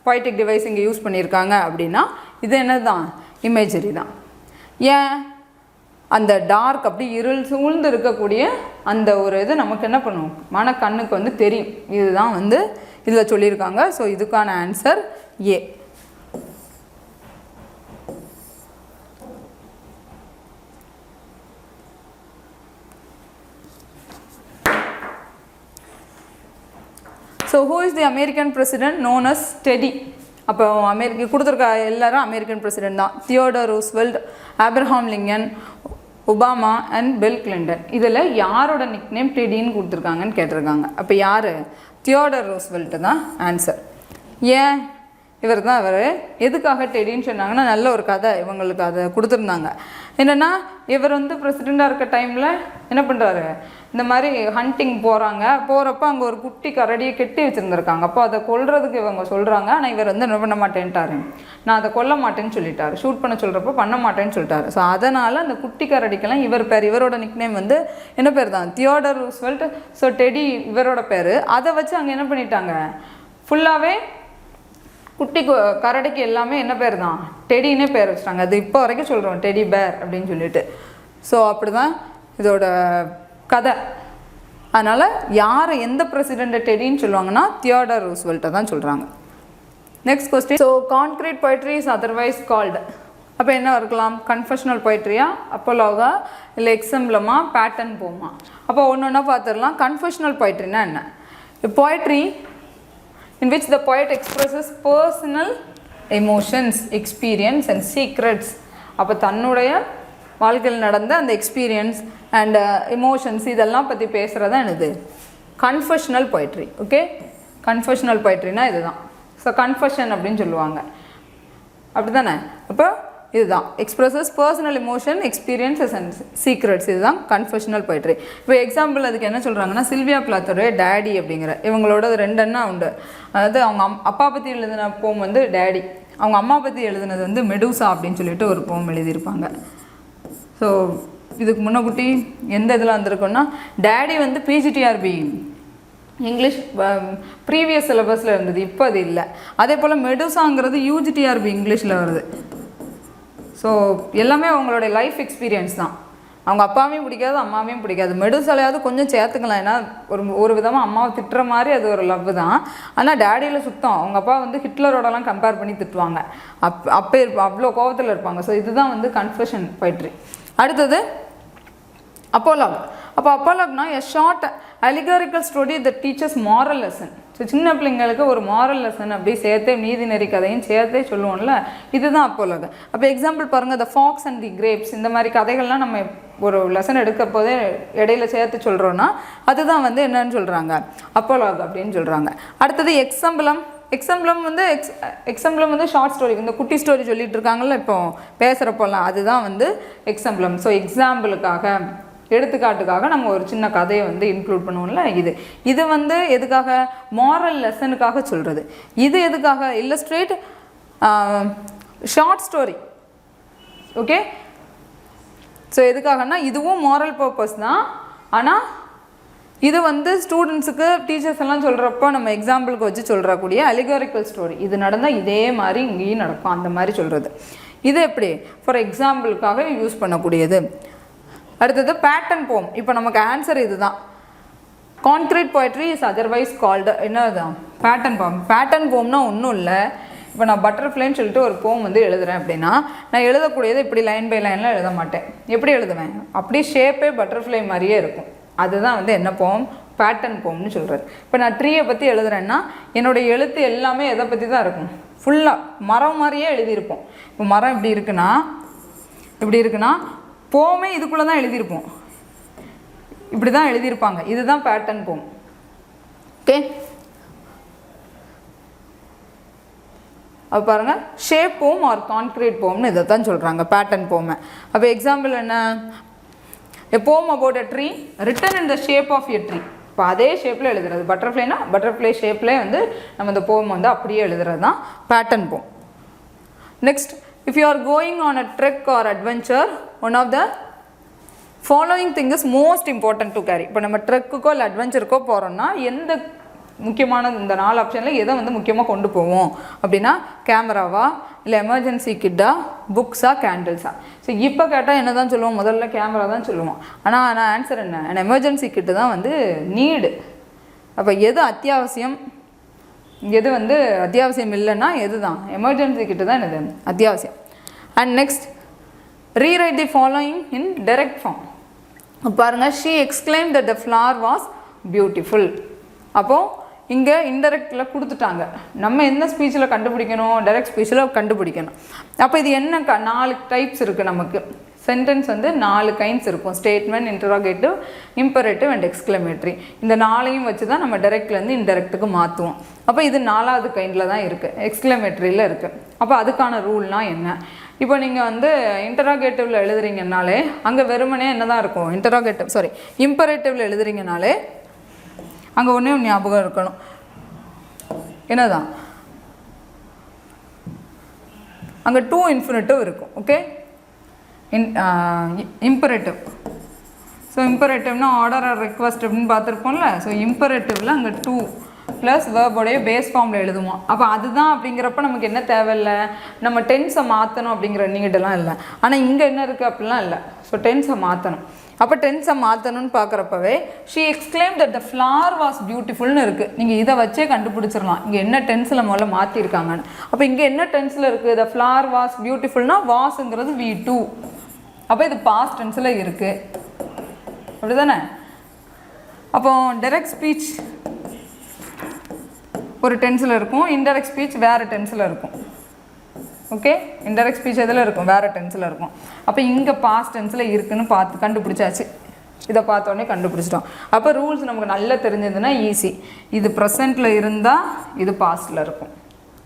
பொய்டிக் டிவைஸ் இங்கே யூஸ் பண்ணியிருக்காங்க அப்படின்னா இது என்ன தான் இமேஜரி தான். ஏன் அந்த டார்க் அப்படி இருள் சூழ்ந்து இருக்கக்கூடிய அந்த ஒரு இது நமக்கு என்ன பண்ணும், கண்ணுக்கு வந்து தெரியும். இதுதான் வந்து இதில் சொல்லியிருக்காங்க. ஸோ இதுக்கான answer A. So who is the American president known as Teddy? அப்போ அமெரிக்கா கொடுத்துருக்க எல்லாரும் அமெரிக்கன் பிரசிடென்ட் தான். Theodore Roosevelt, Abraham Lincoln, Obama and Bill Clinton. இதில் யாரோட நிக் நேம் டெடின்னு கொடுத்துருக்காங்கன்னு கேட்டிருக்காங்க. அப்போ யார்? தியோடர் ரூஸ்வெல்ட்டு தான் ஆன்சர். ஏன் இவர் தான் அவர் எதுக்காக டெடின்னு சொன்னாங்கன்னா நல்ல ஒரு கதை இவங்களுக்கு அதை கொடுத்துருந்தாங்க. என்னென்னா இவர் வந்து பிரசிடெண்ட்டாக இருக்க டைமில் என்ன பண்ணுறாரு, இந்த மாதிரி ஹண்டிங் போகிறப்ப அங்கே ஒரு குட்டி கரடியை கெட்டி வச்சுருந்துருக்காங்க. அப்போ அதை கொல்றதுக்கு இவங்க சொல்கிறாங்க. ஆனால் இவர் வந்து என்ன பண்ண மாட்டேன்ட்டாரு, நான் அதை கொல்ல மாட்டேன்னு சொல்லிட்டாரு. ஷூட் பண்ண சொல்கிறப்போ பண்ண மாட்டேன்னு சொல்லிட்டாரு. ஸோ அதனால் அந்த குட்டி கரடிக்கெல்லாம் இவரோட நிக்நேம் வந்து என்ன பேர் தான், தியோடர் ரூஸ்வெல்ட். ஸோ டெடி இவரோட பேர். அதை வச்சு அங்கே என்ன பண்ணிட்டாங்க, ஃபுல்லாகவே குட்டி கரடிக்கு எல்லாமே என்ன பேர் தான், டெடின்னே பேர் வச்சுட்டாங்க. அது இப்போ வரைக்கும் சொல்கிறோம் டெடி பேர் அப்படின்னு சொல்லிட்டு. ஸோ அப்படி தான் இதோட கதை. அதனால் யார் எந்த பிரசிடெண்ட்டை டெடின்னு சொல்லுவாங்கன்னா தியோடர் ரூஸ்வெல்ட்டை தான் சொல்கிறாங்க. Next question. So concrete poetry is otherwise called. அப்போ என்ன இருக்கலாம், கன்ஃபெஷனல் பொய்ட்ரியா, அப்போலாகா, இல்லை எக்ஸம்ப்ளமா, பேட்டர்ன் போமா? அப்போ ஒன்று ஒன்றா பார்த்துடலாம். கன்ஃபெஷனல் பொய்ட்ரினா என்ன? Poetry in which the poet expresses personal emotions, experience and secrets. அப்போ தன்னுடைய வாழ்க்கையில் நடந்த அந்த எக்ஸ்பீரியன்ஸ் அண்ட் எமோஷன்ஸ் இதெல்லாம் பற்றி பேசுகிறதா என்னது கன்ஃபெஷனல் பொய்ட்ரி. ஓகே, கன்ஃபெஷனல் பொய்ட்ரினா இதுதான். ஸோ கன்ஃபெஷன் அப்படின்னு சொல்லுவாங்க, அப்படி தானே? அப்போ இதுதான் expresses personal emotion, experiences and secrets. இதுதான் கன்ஃபெஷனல் பொய்ட்ரி. இப்போ எக்ஸாம்பிள் அதுக்கு என்ன சொல்கிறாங்கன்னா, சில்வியா பிளாத்தோடைய டேடி அப்படிங்கிற இவங்களோட 2 அண்ணா உண்டு. அதாவது அவங்க அப்பா பற்றி எழுதின போம் வந்து டேடி, அவங்க அம்மா பற்றி எழுதினது வந்து மெடூசா அப்படின்னு சொல்லிட்டு ஒரு போம் எழுதியிருப்பாங்க. ஸோ இதுக்கு முன்னக்குட்டி எந்த இதில் வந்திருக்கோன்னா, டேடி வந்து பிஜிடிஆர்பி இங்கிலீஷ் ப்ரீவியஸ் சிலபஸில் இருந்தது, இப்போ அது இல்லை. அதே போல் மெடூசாங்கிறது யூஜிடிஆர்பி இங்கிலீஷில் வருது. ஸோ எல்லாமே அவங்களுடைய லைஃப் எக்ஸ்பீரியன்ஸ் தான். அவங்க அப்பாவையும் பிடிக்காது, அம்மாவையும் பிடிக்காது. மெடூசாலையாவது கொஞ்சம் சேர்த்துக்கலாம், ஏன்னா ஒரு விதமாக அம்மாவை திட்டுற மாதிரி அது ஒரு லவ் தான். ஆனால் டேடியில் சுத்தம், அவங்க அப்பா வந்து ஹிட்லரோடலாம் கம்பேர் பண்ணி திட்டுவாங்க. அப்போ அவ்வளோ கோபத்தில் இருப்பாங்க. ஸோ இதுதான் வந்து கன்ஃபெஷன் பொய்ட்ரி. அடுத்தது அப்போலாக். அப்போ அப்போலாக்னா a short allegorical story that teachers moral lesson. So சின்ன பிள்ளைங்களுக்கு ஒரு மாரல் லெசன் அப்படி சேர்த்தே நீதிநெறி கதையும் சேர்த்தே சொல்லுவோம்ல, இதுதான் அப்போலாக். அப்போ எக்ஸாம்பிள் பாருங்கள், the fox and the grapes. இந்த மாதிரி கதைகள்லாம் நம்ம ஒரு லெசன் எடுக்க போதே இடையில சேர்த்து சொல்கிறோன்னா அதுதான் வந்து என்னன்னு சொல்கிறாங்க, அப்போலாக் அப்படின்னு சொல்கிறாங்க. அடுத்தது எக்ஸாம்பிளம். எக்ஸாம்பிளம் வந்து எக்ஸாம்பிளம் வந்து ஷார்ட் ஸ்டோரி, இந்த குட்டி ஸ்டோரி சொல்லிட்டு இருக்காங்கல்ல இப்போ பேசுகிறப்போலாம், அதுதான் வந்து எக்ஸாம்பிளம். ஸோ எக்ஸாம்பிளுக்காக, எடுத்துக்காட்டுக்காக நம்ம ஒரு சின்ன கதையை வந்து இன்க்ளூட் பண்ணுவோம்ல, இது வந்து எதுக்காக, மாரல் லெசனுக்காக சொல்கிறது. இது எதுக்காக, illustrate short story. Okay, so எதுக்காகனா இதுவும் மாரல் பர்பஸ் தான். ஆனால் இது வந்து ஸ்டூடெண்ட்ஸுக்கு டீச்சர்ஸ் எல்லாம் சொல்கிறப்போ நம்ம எக்ஸாம்பிளுக்கு வச்சு சொல்கிறக்கூடிய அலிகாரிக்கல் ஸ்டோரி. இது நடந்தால் இதே மாதிரி இங்கேயும் நடக்கும், அந்த மாதிரி சொல்கிறது. இது எப்படி, ஃபார் எக்ஸாம்பிளுக்காக யூஸ் பண்ணக்கூடியது. அடுத்தது பேட்டர்ன் போம். இப்போ நமக்கு ஆன்சர் இதுதான். Concrete poetry is otherwise called என்னதான் பேட்டர்ன் போம். பேட்டர்ன் போம்னா ஒன்றும் இல்லை. இப்போ நான் பட்டர்ஃப்ளைன்னு சொல்லிட்டு ஒரு போம் வந்து எழுதுறேன் அப்படின்னா நான் எழுதக்கூடியதை இப்படி லைன் பை லைனில் எழுத மாட்டேன். எப்படி எழுதுவேன்? அப்படியே ஷேப்பே பட்டர்ஃப்ளை மாதிரியே இருக்கும். அதுதான் வந்து என்ன போம்? பேட்டர்ன் போம்னு சொல்கிறது. இப்போ நான் ட்ரீயை பற்றி எழுதுறேன்னா என்னுடைய எழுத்து எல்லாமே எதை பற்றி தான் இருக்கும்? ஃபுல்லாக மரம் மாதிரியே எழுதியிருப்போம். இப்போ மரம் இப்படி இருக்குன்னா போமே இதுக்குள்ளே தான் எழுதியிருப்போம். இப்படி தான் எழுதியிருப்பாங்க. இதுதான் பேட்டர்ன் போம். ஓகே, அப்போ பாருங்கள், ஷேப் போம் ஆர் கான்க்ரீட் போம்னு இதை தான் சொல்கிறாங்க, பேட்டர்ன் போமை. அப்போ எக்ஸாம்பிள் என்ன? A poem about a tree written in the shape of a tree. இப்போ அதே ஷேப்பில் எழுதுறது. பட்டர்ஃப்ளைனா பட்டர்ஃப்ளை ஷேப்லேயே வந்து நம்ம இந்த போம் வந்து அப்படியே எழுதுறது தான் pattern poem. Next, if you are going on a trek or adventure, one of the following thing is most important to carry. இப்போ நம்ம ட்ரெக்குக்கோ இல்லை அட்வென்ச்சருக்கோ போகிறோம்னா எந்த முக்கியமான இந்த 4 ஆப்ஷனில் எதை வந்து முக்கியமாக கொண்டு போவோம் அப்படின்னா கேமராவா, இல்லை எமர்ஜென்சி கிட்டா, புக்ஸா, கேண்டில்ஸா? ஸோ இப்போ கேட்டால் என்ன தான் சொல்லுவோம்? முதல்ல கேமரா தான் சொல்லுவோம். ஆனால் ஆன்சர் என்ன? எமர்ஜென்சி கிட்டு தான் வந்து நீடு. அப்போ எது அத்தியாவசியம், எது வந்து அத்தியாவசியம் இல்லைன்னா எது தான்? எமர்ஜென்சி கிட்டு தான் என்னது அத்தியாவசியம். And next, rewrite the following in direct form. பாருங்கள், she exclaim that the flower was beautiful. அப்போது இங்கே இன்டெரக்டில் கொடுத்துட்டாங்க. நம்ம என்ன ஸ்பீச்சில் கண்டுபிடிக்கணும்? டைரக்ட் ஸ்பீச்சில் கண்டுபிடிக்கணும். அப்போ இது என்ன 4 டைப்ஸ் இருக்குது நமக்கு. சென்டென்ஸ் வந்து 4 கைண்ட்ஸ் இருக்கும். Statement, interrogative, imperative and exclamatory. இந்த 4ஐயும் வச்சு தான் நம்ம டைரக்ட்லேருந்து இன்டெரக்ட்டுக்கு மாற்றுவோம். அப்போ இது 4வது கைண்டில் தான் இருக்குது, எக்ஸ்க்ளமேட்ரியில் இருக்குது. அப்போ அதுக்கான ரூல்னால் என்ன? இப்போ நீங்கள் வந்து இன்டராகேட்டிவில் எழுதுறீங்கனாலே அங்கே வெறுமனே என்ன தான் இருக்கும்? இம்பரேட்டிவில் எழுதுறீங்கனாலே அங்கே ஒன்றே ஞாபகம் இருக்கணும், என்னதான்? அங்கே டூ இன்ஃபினிட்டிவ் இருக்கும். Okay, imperative. ஸோ இம்பரேட்டிவ்னா ஆர்டர் ஆர் ரெக்வஸ்ட் அப்படின்னு பார்த்துருப்போம்ல. ஸோ இம்பரேட்டிவில் அங்கே 2 ப்ளஸ் வேர்போடைய பேஸ் ஃபார்மில் எழுதுவோம். அப்போ அதுதான் அப்படிங்கிறப்ப நமக்கு என்ன தேவையில்லை? நம்ம டென்ஸை மாற்றணும் அப்படிங்கிற நீடெல்லாம் இல்லை. ஆனால் இங்கே என்ன இருக்குது அப்படிலாம் இல்லை. ஸோ டென்ஸை மாற்றணும். அப்போ டென்ஸை மாற்றணும்னு பார்க்குறப்பவே she exclaim that the flower was பியூட்டிஃபுல்னு இருக்குது. நீங்கள் இதை வச்சே கண்டுபிடிச்சிடலாம் இங்கே என்ன டென்ஸில் முதல்ல மாற்றிருக்காங்கன்னு. அப்போ இங்கே என்ன டென்ஸில் இருக்குது? த ஃப்ளவர் வாஸ் பியூட்டிஃபுல்னா வாஸ்ங்கிறது V2. அப்போ இது பாஸ்ட் டென்ஸில் இருக்குது, அப்படி தானே? அப்போ டைரக்ட் ஸ்பீச் ஒரு டென்ஸில் இருக்கும், இன்டைரக்ட் ஸ்பீச் வேறு டென்ஸில் இருக்கும். ஓகே, இன்டைரக்ட் ஸ்பீச் எதில் இருக்கும்? வேறு டென்ஸில் இருக்கும். அப்போ இங்கே பாஸ்ட் டென்ஸில் இருக்குதுன்னு பார்த்து கண்டுபிடிச்சாச்சு. இதை பார்த்தோன்னே கண்டுபிடிச்சிட்டோம். அப்போ ரூல்ஸ் நமக்கு நல்லா தெரிஞ்சதுன்னா ஈஸி. இது ப்ரெசண்ட்டில் இருந்தால் இது பாஸ்ட்டில் இருக்கும்,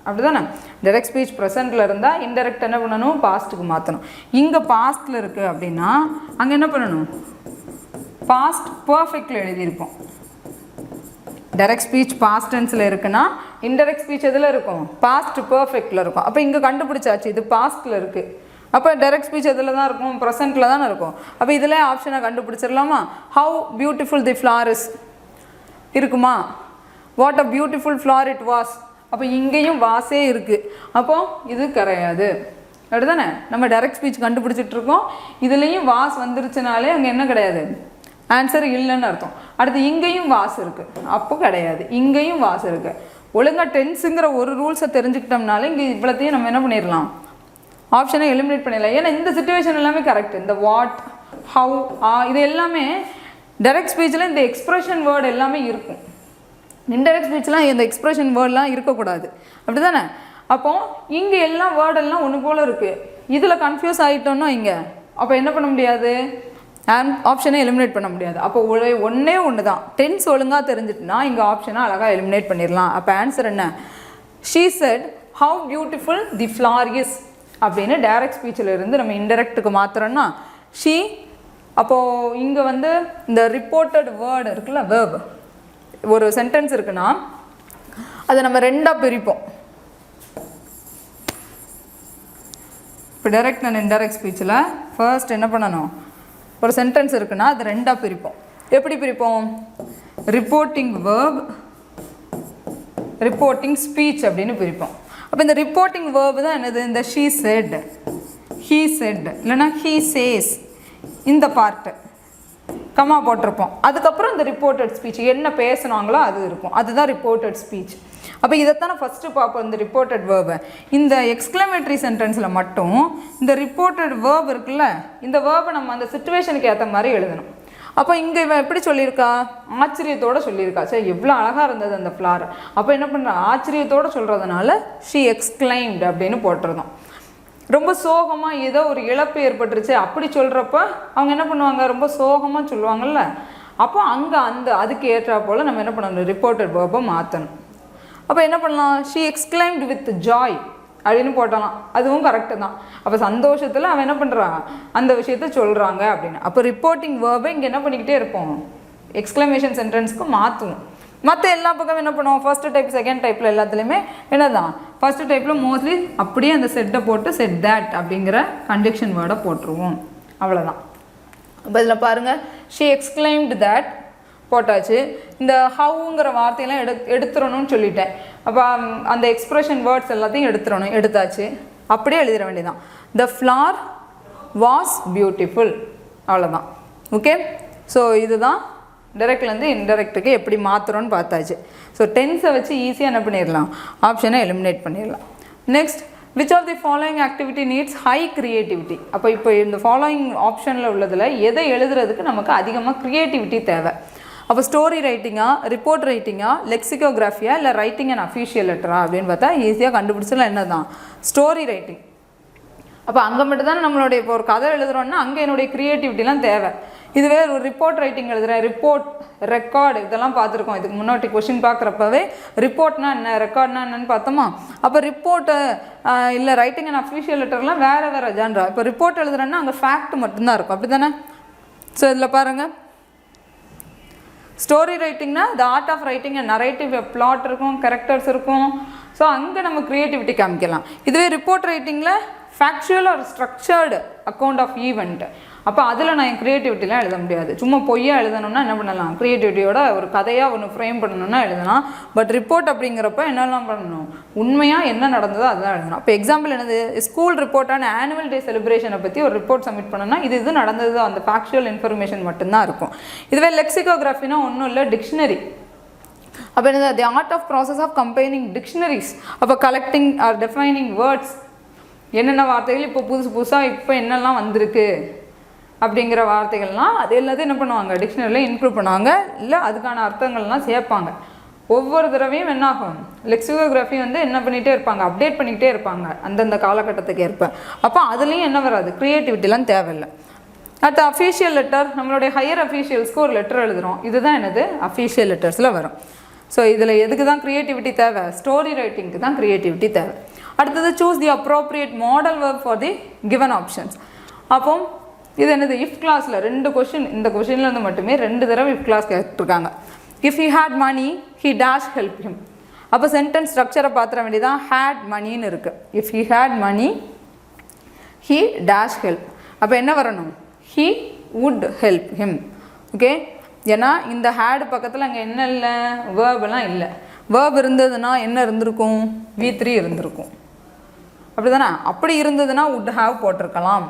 அப்படி தானே? டைரக்ட் ஸ்பீச் ப்ரெசண்ட்டில் இருந்தால் இன்டைரக்ட் என்ன பண்ணணும்? பாஸ்ட்டுக்கு மாற்றணும். இங்கே பாஸ்ட்டில் இருக்குது அப்படின்னா அங்கே என்ன பண்ணணும்? பாஸ்ட் பர்ஃபெக்டில் எழுதியிருப்போம். டைரக்ட் ஸ்பீச் பாஸ்ட் டென்ஸில் இருக்குன்னா இன்டைரக்ட் ஸ்பீச் எதில் இருக்கும்? பாஸ்ட் பர்ஃபெக்டில் இருக்கும். அப்போ இங்கே கண்டுபிடிச்சாச்சு இது பாஸ்ட்டில் இருக்குது. அப்போ டைரக்ட் ஸ்பீச் எதில் தான் இருக்கும்? ப்ரெசென்ட்டில் தானே இருக்கும். அப்போ இதில் ஆப்ஷனை கண்டுபிடிச்சிடலாமா? How beautiful the flower is இருக்குமா? What a beautiful flower it was. அப்போ இங்கேயும் வாஸே இருக்குது. அப்போது இது கிடையாது, அப்படி தானே? நம்ம டைரக்ட் ஸ்பீச் கண்டுபிடிச்சிட்ருக்கோம். இதுலேயும் வாஸ் வந்துருச்சுனாலே அங்கே என்ன கிடையாது? ஆன்சர் இல்லைன்னு அர்த்தம். அடுத்து இங்கேயும் வாஸ் இருக்குது, அப்போ கிடையாது. இங்கேயும் வாஸ் இருக்குது. ஒழுங்காக டென்ஸுங்கிற ஒரு ரூல்ஸை தெரிஞ்சுக்கிட்டோம்னாலே இங்கே இவ்வளோத்தையும் நம்ம என்ன பண்ணிடலாம்? ஆப்ஷனை எலிமினேட் பண்ணிடலாம். ஏன்னா இந்த சிச்சுவேஷன் எல்லாமே கரெக்ட். இந்த வாட், ஹவு, இது எல்லாமே டைரக்ட் ஸ்பீச்சில் இந்த எக்ஸ்ப்ரெஷன் வேர்டு எல்லாமே இருக்கும். இன்டைரக்ட் ஸ்பீச்லாம் இந்த எக்ஸ்ப்ரெஷன் வேர்டெலாம் இருக்கக்கூடாது, அப்படி தானே? அப்போது இங்கே எல்லாம் வேர்டெல்லாம் ஒன்று போல் இருக்குது. இதில் கன்ஃபியூஸ் ஆகிட்டோன்னா இங்கே அப்போ என்ன பண்ண முடியாது? ஆப்ஷனை எலிமினேட் பண்ண முடியாது. அப்போ ஒன்றே ஒன்று தான். டென்ஸ் ஒழுங்காக தெரிஞ்சிட்டுனா இங்கே ஆப்ஷனை அழகாக எலிமினேட் பண்ணிடலாம். அப்போ ஆன்சர் என்ன? She said how beautiful the flower is அப்படின்னு டைரக்ட் ஸ்பீச்சில் இருந்து நம்ம இன்டெரக்ட்டுக்கு மாற்றுறோன்னா ஷீ. அப்போது இங்கே வந்து இந்த ரிப்போர்ட்டட் வேர்டு இருக்குல்ல, வேர்ப், ஒரு சென்டென்ஸ் இருக்குன்னா அதை நம்ம ரெண்டாக பிரிப்போம். இப்போ டைரக்ட் அண்ட் இன்டைரக்ட் ஸ்பீச்சில் ஃபர்ஸ்ட் என்ன பண்ணணும்? ஒரு சென்டென்ஸ் இருக்குன்னா அது ரெண்டாக பிரிப்போம். எப்படி பிரிப்போம்? ரிப்போர்ட்டிங் வேர்ப், ரிப்போர்ட்டிங் ஸ்பீச் அப்படின்னு பிரிப்போம். அப்போ இந்த ரிப்போர்ட்டிங் வேர்ப் தான் என்னது? இந்த ஷீ செட், ஹீ செட், இல்லைனா ஹீ சேஸ், இந்த பார்ட்டு. கமா போட்டிருப்போம். அதுக்கப்புறம் இந்த ரிப்போர்ட்டட் ஸ்பீச் என்ன பேசுனாங்களோ அது இருக்கும், அதுதான் ரிப்போர்ட்டட் ஸ்பீச். அப்போ இதைத்தானே ஃபஸ்ட்டு பார்ப்போம், இந்த ரிப்போர்ட்டட் வேர்பை. இந்த எக்ஸ்க்ளமேட்டரி சென்டென்ஸில் மட்டும் இந்த ரிப்போர்ட்டட் வேர்ப் இருக்குல்ல, இந்த வேர்பை நம்ம அந்த சிச்சுவேஷனுக்கு ஏற்ற மாதிரி எழுதணும். அப்போ இங்கே இவன் எப்படி சொல்லியிருக்கா, ஆச்சரியத்தோடு சொல்லியிருக்கா. சரி, எவ்வளோ அழகாக இருந்தது அந்த ஃப்ளார். அப்போ என்ன பண்ணுறா, ஆச்சரியத்தோடு சொல்கிறதுனால ஷீ எக்ஸ்க்ளைம்டு அப்படின்னு போட்டுருந்தோம். ரொம்ப சோகமாக ஏதோ ஒரு இழப்பு ஏற்பட்டுருச்சு அப்படி சொல்கிறப்ப அவங்க என்ன பண்ணுவாங்க, ரொம்ப சோகமாக சொல்லுவாங்கள்ல. அப்போ அங்கே அதுக்கு ஏற்றா போல் நம்ம என்ன பண்ணணும், ரிப்போர்ட்டட் வேர்பை மாற்றணும். அப்போ என்ன பண்ணலாம், ஷீ எக்ஸ்க்ளைம்டு வித் ஜாய் அப்படின்னு போட்டலாம், அதுவும் கரெக்டு தான். அப்போ சந்தோஷத்தில் அவன் என்ன பண்ணுறான், அந்த விஷயத்த சொல்கிறாங்க அப்படின்னு. அப்போ ரிப்போர்ட்டிங் வேர்பை இங்கே என்ன பண்ணிக்கிட்டே இருப்போம், எக்ஸ்க்ளமேஷன் சென்டென்ஸ்க்கு மாற்றுவோம். மற்ற எல்லா பக்கம் என்ன பண்ணுவோம், ஃபஸ்ட்டு டைப் செகண்ட் டைப்பில் எல்லாத்துலேயுமே என்ன தான், ஃபஸ்ட்டு டைப்பில் மோஸ்ட்லி அப்படியே அந்த செட்டை போட்டு செட் தேட் அப்படிங்கிற கண்டிக்ஷன் வேர்டை போட்டுருவோம், அவ்வளோதான். இப்போ இதில் பாருங்கள், ஷீ எக்ஸ்க்ளைம்டு தேட் போட்டாச்சு. இந்த ஹவுங்கிற வார்த்தையெல்லாம் எடுத்துடணும்னு சொல்லிட்டேன். அப்போ அந்த எக்ஸ்ப்ரெஷன் வேர்ட்ஸ் எல்லாத்தையும் எடுத்தாச்சு. அப்படியே எழுதிட வேண்டியதான், த ஃப்ளார் வாஸ் பியூட்டிஃபுல், அவ்வளோதான். ஓகே, ஸோ இதுதான் டைரக்ட்லேருந்து இன்டெரக்ட்டுக்கு எப்படி மாற்றுறோன்னு பார்த்தாச்சு. ஸோ டென்ஸை வச்சு ஈஸியாக என்ன பண்ணிடலாம், ஆப்ஷனை எலிமினேட் பண்ணிடலாம். Next, which of the following activity needs high creativity. இப்போ இந்த ஃபாலோயிங் ஆப்ஷனில் உள்ளதில் எதை எழுதுறதுக்கு நமக்கு அதிகமாக க்ரியேட்டிவிட்டி தேவை. அப்போ ஸ்டோரி ரைட்டிங்கா, ரிப்போர்ட் ரைட்டிங்கா, லெக்சிகோகிராஃபியா, இல்லை ரைட்டிங் அண்ட் அஃபீஷியல் லெட்டரா அப்படின்னு பார்த்தா ஈஸியாக கண்டுபிடிச்சலாம் என்ன தான், ஸ்டோரி ரைட்டிங். அப்போ அங்கே மட்டும் தானே நம்மளுடைய இப்போ ஒரு கதை எழுதுகிறோன்னா அங்கே என்னுடைய க்ரியேட்டிவிட்டிலாம் தேவை. இதுவே ஒரு ரிப்போர்ட் ரைட்டிங் எழுதுகிறேன், ரிப்போர்ட், ரெக்கார்டு இதெல்லாம் பார்த்துருக்கோம். இதுக்கு முன்னாடி கொஷின் பார்க்குறப்பவே ரிப்போர்ட்னா என்ன, ரெக்கார்ட்னா என்னன்னு பார்த்தோமா. அப்போ ரிப்போர்ட்டு இல்லை ரைட்டிங் அண்ட் அஃபீஷியல் லெட்டர்லாம் வேறு ஜான்ரா. இப்போ ரிப்போர்ட் எழுதுறேன்னா அங்கே ஃபேக்ட் மட்டும்தான் இருக்கும், அப்படி தானே. ஸோ இதில் பாருங்கள், ஸ்டோரி ரைட்டிங்னா the art of writing and narrative, plot இருக்கும், கேரக்டர்ஸ் இருக்கும். ஸோ அங்கே நம்ம க்ரியேட்டிவிட்டி காமிக்கலாம். இதுவே ரிப்போர்ட் ரைட்டிங்கில் factual or structured account of event. அப்போ அதில் நான் என் க்ரியேட்டிவிட்டிலாம் எழுத முடியாது. சும்மா பொய்யா எழுதணும்னா என்ன பண்ணலாம், க்ரியேட்டிவிட்டியோட ஒரு கதையாக ஒன்று ஃப்ரேம் பண்ணணும்னா எழுதலாம். பட் ரிப்போர்ட் அப்படிங்கிறப்ப என்னெல்லாம் பண்ணணும், உண்மையாக என்ன நடந்ததோ அதுதான் எழுதணும். இப்போ எக்ஸாம்பிள் என்னது, ஸ்கூல் ரிப்போர்ட்டான ஆனுவல் டே செலிப்ரேஷனை பற்றி ஒரு ரிப்போர்ட் சப்மிட் பண்ணணும்னா இது நடந்தது, அந்த ஃபேக்சுவல் இன்ஃபர்மேஷன் மட்டும்தான் இருக்கும். இதுவே லெக்சிகோகிராஃபினா ஒன்றும் இல்லை, டிக்ஷனரி. அப்போ என்னது, the art of process of combining dictionaries. அப்போ கலெக்டிங் ஆர் டெஃபைனிங் வேர்ட்ஸ், என்னென்ன வார்த்தைகள் இப்போ புதுசாக இப்போ என்னெல்லாம் வந்திருக்கு அப்படிங்கிற வார்த்தைகள்லாம் அது எல்லாத்தையும் என்ன பண்ணுவாங்க, டிக்ஷனரியில் இன்க்ளூட் பண்ணுவாங்க, இல்லை அதுக்கான அர்த்தங்கள்லாம் சேர்ப்பாங்க. ஒவ்வொரு தடவையும் என்ன ஆகும், லெக்சிகோகிராஃபி என்ன பண்ணிகிட்டே இருப்பாங்க, அப்டேட் பண்ணிக்கிட்டே இருப்பாங்க அந்தந்த காலகட்டத்துக்கு ஏற்ப. அப்போ அதுலேயும் என்ன வராது, க்ரியேட்டிவிட்டிலாம் தேவையில்லை. அடுத்து அஃபீஷியல் லெட்டர், நம்மளுடைய ஹையர் அஃபீஷியல்ஸ்க்கு ஒரு லெட்டர் எழுதுகிறோம், இதுதான் என்னது அஃபீஷியல் லெட்டர்ஸில் வரும். ஸோ இதில் எதுக்கு தான் க்ரியேட்டிவிட்டி தேவை, ஸ்டோரி ரைட்டிங்க்கு தான் க்ரியேட்டிவிட்டி தேவை. அடுத்தது choose the appropriate model verb for the given options. அப்போ இது என்னது, இஃப் கிளாஸில் 2 கொஷின், இந்த கொஷின்லேருந்து மட்டுமே 2 தடவை இஃப் கிளாஸ் கேட்டிருக்காங்க. If he had money he dash help him. அப்போ சென்டென்ஸ் ஸ்ட்ரக்சரை பார்த்துற வேண்டியதான், ஹேட் மணின்னு இருக்குது. If he had money he dash help. அப்போ என்ன வரணும், he would help him. Okay, ஏன்னா இந்த ஹேடு பக்கத்தில் அங்கே என்ன இல்லை, வேர்பெல்லாம் இல்லை. வேர்ப் இருந்ததுன்னா என்ன இருந்திருக்கும், V3 இருந்திருக்கும், அப்படி தானே. அப்படி இருந்ததுன்னா வுட் ஹாவ் போட்டிருக்கலாம்,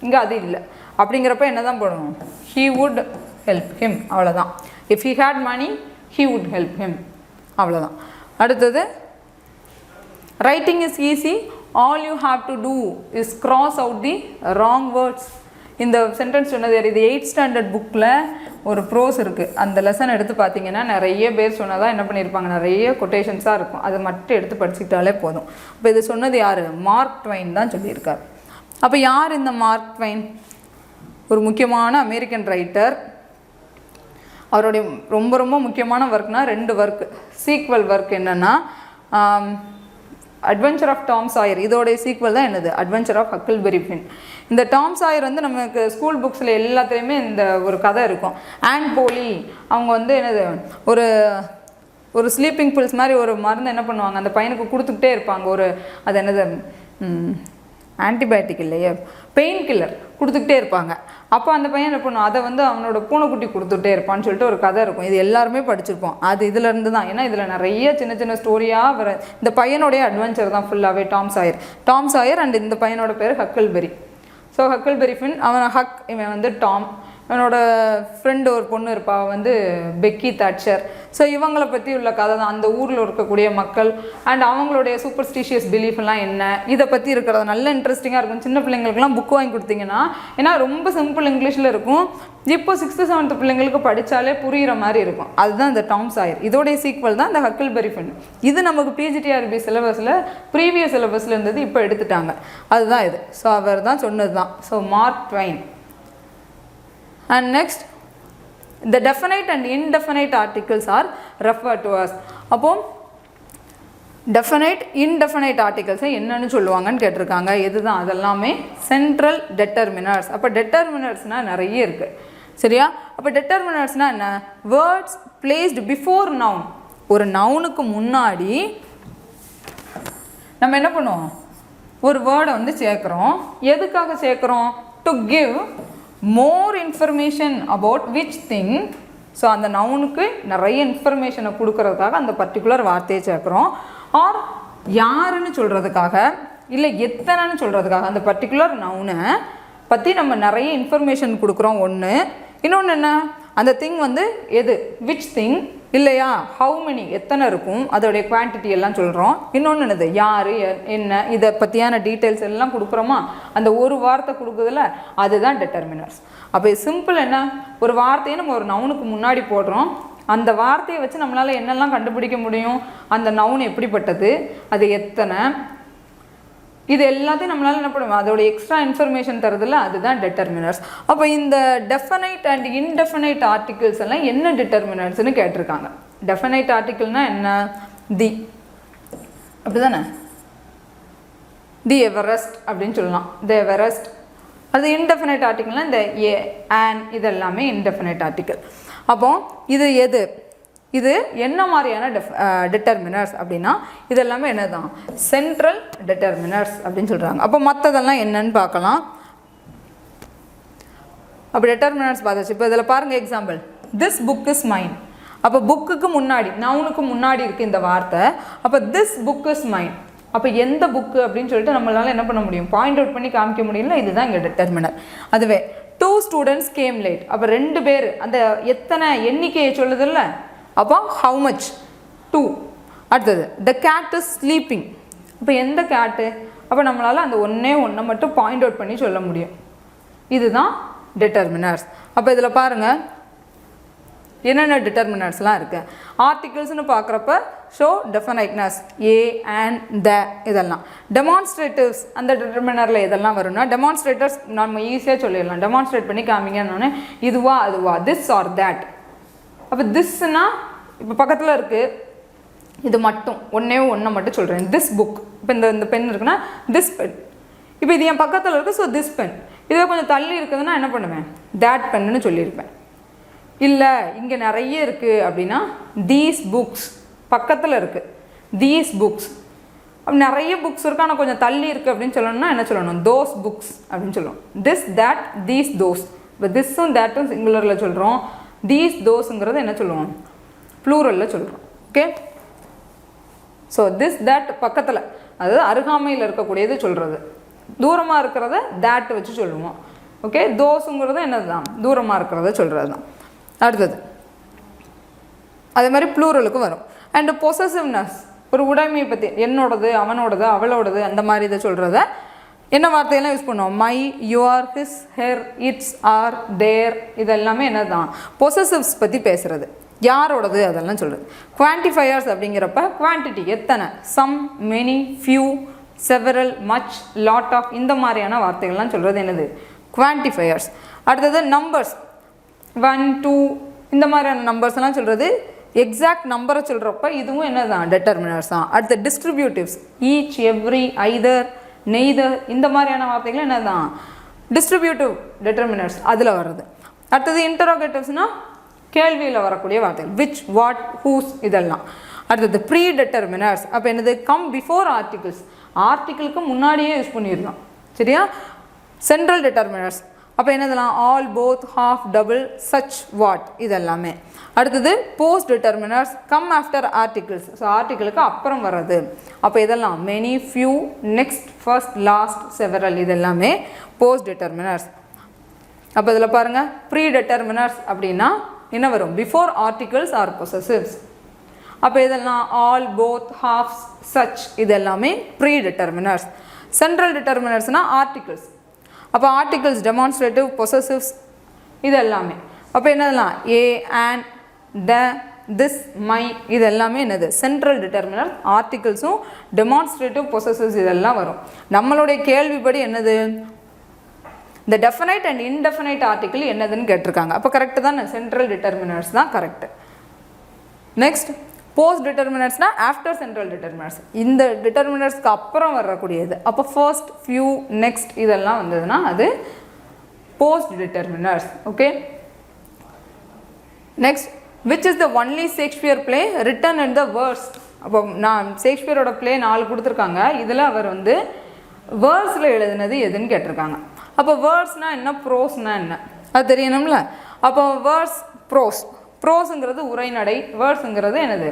இங்கே அது இல்லை. அப்படிங்கிறப்ப என்ன தான் போடணும், ஹீ வுட் ஹெல்ப் ஹிம், அவ்வளோதான். If he had money he would help him, அவ்வளோதான். அடுத்தது, writing is easy, all you have to do is cross out the wrong words. இந்த சென்டென்ஸ் சொன்னது இது 8th ஸ்டாண்டர்ட் புக்கில் ஒரு ப்ரோஸ் இருக்குது. அந்த லெசன் எடுத்து பார்த்தீங்கன்னா நிறைய பேர் சொன்னதாக என்ன பண்ணியிருப்பாங்க, நிறைய கொட்டேஷன்ஸாக இருக்கும். அதை மட்டும் எடுத்து படிச்சுக்கிட்டாலே போதும். இப்போ இது சொன்னது யார், மார்க் ட்வைன் தான் சொல்லியிருக்கார். அப்போ யார் இந்த மார்க் ட்வைன், ஒரு முக்கியமான அமெரிக்கன் ரைட்டர். அவருடைய ரொம்ப ரொம்ப முக்கியமான ஒர்க்னா 2 ஒர்க், சீக்வல் ஒர்க் என்னென்னா அட்வென்ச்சர் ஆஃப் டாம் சாயர், இதோடைய சீக்வல் தான் என்னது அட்வென்ச்சர் ஆஃப் ஹக்கிள்பெரி ஃபின். இந்த டாம் சாயர் நமக்கு ஸ்கூல் புக்ஸில் எல்லாத்துலேயுமே இந்த ஒரு கதை இருக்கும். ஆண்ட் போலி அவங்க என்னது ஒரு ஸ்லீப்பிங் பில்ஸ் மாதிரி ஒரு மருந்து என்ன பண்ணுவாங்க, அந்த பையனுக்கு கொடுத்துக்கிட்டே இருப்பாங்க. அது என்னது ஆன்டிபயோட்டிக் இல்லையே, பெயின் கில்லர் கொடுத்துக்கிட்டே இருப்பாங்க. அப்போ அந்த பையன் என்ன பண்ணுவோம், அதை அவனோட பூனைக்குட்டி கொடுத்துட்டே இருப்பான்னு சொல்லிட்டு ஒரு கதை இருக்கும். இது எல்லாருமே படிச்சிருப்போம். அது இதிலேருந்து தான், ஏன்னா இதில் நிறைய சின்ன சின்ன ஸ்டோரியாக வர இந்த பையனுடைய அட்வென்ச்சர் தான் ஃபுல்லாகவே டாம் சாயர் அண்ட் இந்த பையனோட பேர் ஹக்கிள்பெரி. ஸோ ஹக்கிள்பெரி ஃபின், இவன் டாம், என்னோட ஃப்ரெண்டு ஒரு பொண்ணு இருப்பா வந்து பெக்கி தாட்சர். ஸோ இவங்களை பற்றி உள்ள கதை தான், அந்த ஊரில் இருக்கக்கூடிய மக்கள் அண்ட் அவங்களுடைய சூப்பர்ஸ்டிஷியஸ் பிலீஃப்லாம் என்ன, இதை பற்றி இருக்கிறது நல்ல இன்ட்ரெஸ்டிங்காக இருக்கும். சின்ன பிள்ளைங்களுக்குலாம் புக் வாங்கி கொடுத்தீங்கன்னா, ஏன்னா ரொம்ப சிம்பிள் இங்கிலீஷில் இருக்கும். இப்போ 6th 7th பிள்ளைங்களுக்கு படித்தாலே புரிகிற மாதிரி இருக்கும். அதுதான் இந்த டாம் சாயர். இதோடைய சீக்வல் தான் இந்த ஹக்கிள்பெரி ஃபின். இது நமக்கு பிஜிடிஆர்பி சிலபஸில் ப்ரீவியஸ் சிலபஸில் இருந்தது, இப்போ எடுத்துட்டாங்க. அதுதான் இது. ஸோ அவர் தான் சொன்னது தான். So Mark Twain. And next, the definite and indefinite articles are referred to as. அப்போ definite indefinite articles என்னன்னு சொல்லுவாங்கன்னு கேட்டிருக்காங்க. எதுதான் அதெல்லாமே சென்ட்ரல் டெட்டர்மினர்ஸ். அப்போ டெட்டர்மினர்ஸ்னால் நிறைய இருக்குது, சரியா? அப்போ டெட்டர்மினர்ஸ்னால் என்ன? Words placed before noun. ஒரு நவுனுக்கு முன்னாடி நம்ம என்ன பண்ணுவோம்? ஒரு வேர்டை வந்து சேர்க்குறோம். எதுக்காக சேர்க்குறோம்? To give more information about which thing. So அந்த நவுனுக்கு நிறைய இன்ஃபர்மேஷனை கொடுக்கறதுக்காக அந்த பர்டிகுலர் வார்த்தையை சேர்க்குறோம். ஆர் யாருன்னு சொல்கிறதுக்காக, இல்லை எத்தனைன்னு சொல்கிறதுக்காக அந்த பர்டிகுலர் நவுனை பற்றி நம்ம நிறைய இன்ஃபர்மேஷன் கொடுக்குறோம். ஒன்று. இன்னொன்று என்ன? அந்த திங் வந்து எது, விச் திங் இல்லையா, ஹவு மெனி எத்தனை இருக்கும், அதோடைய குவான்டிட்டி எல்லாம் சொல்கிறோம். இன்னொன்று என்னது, யார் என்ன, இதை பற்றியான டீட்டெயில்ஸ் எல்லாம் கொடுக்குறோமா, அந்த ஒரு வார்த்தை கொடுக்குறதுல அதுதான் டெட்டர்மினர்ஸ். அப்போ சிம்பிள் என்ன, ஒரு வார்த்தையை நம்ம ஒரு நவுனுக்கு முன்னாடி போடுறோம். அந்த வார்த்தையை வச்சு நம்மளால் என்னெல்லாம் கண்டுபிடிக்க முடியும், அந்த நவுன் எப்படிப்பட்டது, அது எத்தனை, இது எல்லாத்தையும் நம்மளால் என்ன பண்ணுவோம், அதோட எக்ஸ்ட்ரா இன்ஃபர்மேஷன் தரதில்ல, அதுதான் டெட்டர்மினர்ஸ். அப்போ இந்த டெஃபனைட் அண்ட் இன்டெஃபனைட் ஆர்டிகிள்ஸ் எல்லாம் என்ன டிட்டர்மினர்ஸ்னு கேட்டிருக்காங்க. டெஃபனைட் ஆர்டிகிள்னா என்ன? தி, அப்படி தானே, தி எவரெஸ்ட் அப்படின்னு சொல்லலாம், தி எவரெஸ்ட். அது இன்டெஃபனைட் ஆர்டிகிள்னால் இந்த ஏ, ஆன், இதெல்லாமே இன்டெஃபனைட் ஆர்டிகிள். அப்போ இது எது, இது என்ன மாதிரியான டிட்டர்மினர்ஸ் அப்படின்னா இதெல்லாமே என்ன தான், சென்ட்ரல் டிட்டர்மினர்ஸ் அப்படின்னு சொல்கிறாங்க. அப்போ மற்றதெல்லாம் என்னன்னு பார்க்கலாம். அப்போ டிட்டர்மினர்ஸ் பார்த்தாச்சு. இப்போ இதில் பாருங்கள் example, this book is mine. அப்போ புக்குக்கு முன்னாடி, நவுனுக்கு முன்னாடி இருக்குது இந்த வார்த்தை. அப்போ திஸ் புக் இஸ் மைன். அப்போ எந்த புக்கு அப்படின்னு சொல்லிட்டு நம்மளால் என்ன பண்ண முடியும், பாயிண்ட் அவுட் பண்ணி காமிக்க முடியல. இதுதான் இங்கே டிட்டர்மினர். அதுவே 2 students came late. அப்போ 2 பேர், அந்த எத்தனை எண்ணிக்கையை சொல்லுதில்ல, அப்போ ஹவு மச், 2. அடுத்தது த கேட் இஸ் ஸ்லீப்பிங். அப்போ எந்த கேட்டு, அப்போ நம்மளால் அந்த ஒன்றை மட்டும் பாயிண்ட் அவுட் பண்ணி சொல்ல முடியும். இதுதான் டிட்டர்மினர்ஸ். அப்போ இதில் பாருங்கள் என்னென்ன டிட்டர்மினர்ஸ்லாம் இருக்குது. ஆர்டிகிள்ஸ்னு பார்க்குறப்ப ஷோ டெஃபனைட்னஸ், ஏ அண்ட் த, இதெல்லாம். டெமான்ஸ்ட்ரேட்டிவ்ஸ் அந்த டிட்டர்மினரில் இதெல்லாம் வரும்னா டெமான்ஸ்ட்ரேட்டர்ஸ் நம்ம ஈஸியாக சொல்லிடலாம். டெமான்ஸ்ட்ரேட் பண்ணி காமிங்கன்னு, இதுவா அதுவா, திஸ் ஆர் தேட். அப்போ திஸ்னா இப்போ பக்கத்தில் இருக்குது, இது மட்டும் ஒன்றை மட்டும் சொல்கிறேன், திஸ் புக். இப்போ இந்த பென் இருக்குன்னா திஸ் பென். இப்போ இது என் பக்கத்தில் இருக்குது, ஸோ திஸ் பென். இதே கொஞ்சம் தள்ளி இருக்குதுன்னா என்ன பண்ணுவேன், தேட் பென்னு சொல்லியிருப்பேன். இல்லை இங்கே நிறைய இருக்குது அப்படின்னா தீஸ் புக்ஸ், பக்கத்தில் இருக்குது தீஸ் புக்ஸ். அப்போ நிறைய புக்ஸ் இருக்குது ஆனால் கொஞ்சம் தள்ளி இருக்குது அப்படின்னு சொல்லணும்னா என்ன சொல்லணும், தோஸ் புக்ஸ் அப்படின்னு சொல்லுவோம். This that these those. இப்போ திஸ்ஸும் தேட்டும் சிங்குலரில் சொல்கிறோம், தீஸ் தோஸுங்கிறது என்ன சொல்லுவோம், ப்ளூரலில் சொல்கிறோம். ஓகே, ஸோ திஸ் தேட் பக்கத்தில், அதாவது அருகாமையில் இருக்கக்கூடியது சொல்கிறது, தூரமாக இருக்கிறத தேட் வச்சு சொல்லுவோம். ஓகே, தோஸுங்கிறது என்னது தான், தூரமாக இருக்கிறத சொல்கிறது தான். அடுத்தது அதே மாதிரி ப்ளூரலுக்கு வரும். அண்டு பொசசிவ்னஸ், ஒரு உடைமையை பற்றி, என்னோடது, அவனோடது, அவளோடது, அந்த மாதிரி இதை சொல்கிறத என்ன வார்த்தையெல்லாம் யூஸ் பண்ணுவோம், my, your, his, her, its, our, their, இதெல்லாமே என்ன தான் பொசசிவ்ஸ் பற்றி பேசுகிறது, யாரோடது அதெல்லாம் சொல்கிறது. குவான்டிஃபையர்ஸ் அப்படிங்கிறப்ப குவான்டிட்டி, எத்தனை, some, many, few, several, much, lot of, இந்த மாதிரியான வார்த்தைகள்லாம் சொல்கிறது என்னது, குவான்டிஃபையர்ஸ். அடுத்தது நம்பர்ஸ், 1, 2, இந்த மாதிரியான நம்பர்ஸ் எல்லாம் சொல்கிறது எக்ஸாக்ட் நம்பரை சொல்கிறப்ப இதுவும் என்ன தான் டெட்டர்மினர்ஸ் தான். அடுத்த டிஸ்ட்ரிபியூட்டிவ்ஸ், ஈச், எவ்ரி, ஐதர், நெய்தர், இந்த மாதிரியான வார்த்தைகள் என்ன தான் டிஸ்ட்ரிபியூட்டிவ் டெட்டர்மினர்ஸ் அதில் வருது. அடுத்தது இன்டரோகேட்டிவ்ஸ்னால் கேள்வியில் வரக்கூடிய வார்த்தைகள், விச், வாட், ஹூஸ், இதெல்லாம். அடுத்தது ப்ரீ டெட்டர்மினர்ஸ், அப்போ என்னது கம் பிஃபோர் ஆர்டிகிள்ஸ், ஆர்டிகிளுக்கு முன்னாடியே யூஸ் பண்ணியிருந்தோம், சரியா. சென்ட்ரல் டெட்டர்மினர்ஸ், அப்போ என்னதெல்லாம் all, both, half, double, such, what, இதெல்லாமே. அடுத்தது post determiners, come after articles, so ஆர்டிகிளுக்கு அப்புறம் வர்றது. அப்போ இதெல்லாம் many, few, next, first, last, several, இதெல்லாமே போஸ்ட் டிட்டர்மினர்ஸ். அப்போ இதில் பாருங்கள் ப்ரீடெட்டர்மினர்ஸ் அப்படின்னா என்ன வரும்? Before articles or possessives. அப்போ இதெல்லாம் ஆல், போத், ஹாஃப்ஸ், சச் இது எல்லாமே ப்ரீடெட்டர்மினர்ஸ். சென்ட்ரல் டிட்டர்மினர்ஸ்னால் ஆர்டிகல்ஸ். அப்போ ஆர்டிகல்ஸ், டெமான்ஸ்ட்ரேட்டிவ், பொசசிவ்ஸ் இது எல்லாமே. அப்போ என்னதெல்லாம் A, and, the, this, my இது எல்லாமே என்னது? சென்ட்ரல் டிட்டர்மினர். ஆர்டிகல்ஸும் டெமான்ஸ்ட்ரேட்டிவ், பொசசிவ்ஸ் இதெல்லாம் வரும். நம்மளுடைய கேள்விப்படி என்னது? இந்த டெஃபினைட் அண்ட் இன்டெஃபினைட் ஆர்டிகிள் என்னதுன்னு கேட்டிருக்காங்க. அப்போ கரெக்டு தான், சென்ட்ரல் டிட்டர்மினர்ஸ் தான் கரெக்டு. நெக்ஸ்ட் போஸ்ட் டிட்டர்மினர்ஸ்னால் ஆஃப்டர் சென்ட்ரல் டிட்டர்மினர்ஸ். இந்த டிட்டர்மினர்ஸ்க்கு அப்புறம் வரக்கூடியது. அப்போ ஃபர்ஸ்ட், ஃபியூ, நெக்ஸ்ட் இதெல்லாம் வந்ததுன்னா அது post determiners. Okay. Next which is the only Shakespeare play written in the verse. அப்போ நான் ஷேக்ஸ்பியரோட ப்ளே 4 கொடுத்துருக்காங்க. இதில் அவர் வந்து வேர்ஸில் எழுதுனது எதுன்னு கேட்டிருக்காங்க. அப்போ வேர்ஸ்னால் என்ன, ப்ரோஸ்னால் என்ன அது தெரியணும்ல. அப்போ வேர்ஸ், ப்ரோஸுங்கிறது உரைநடை, வேர்ஸுங்கிறது என்னது?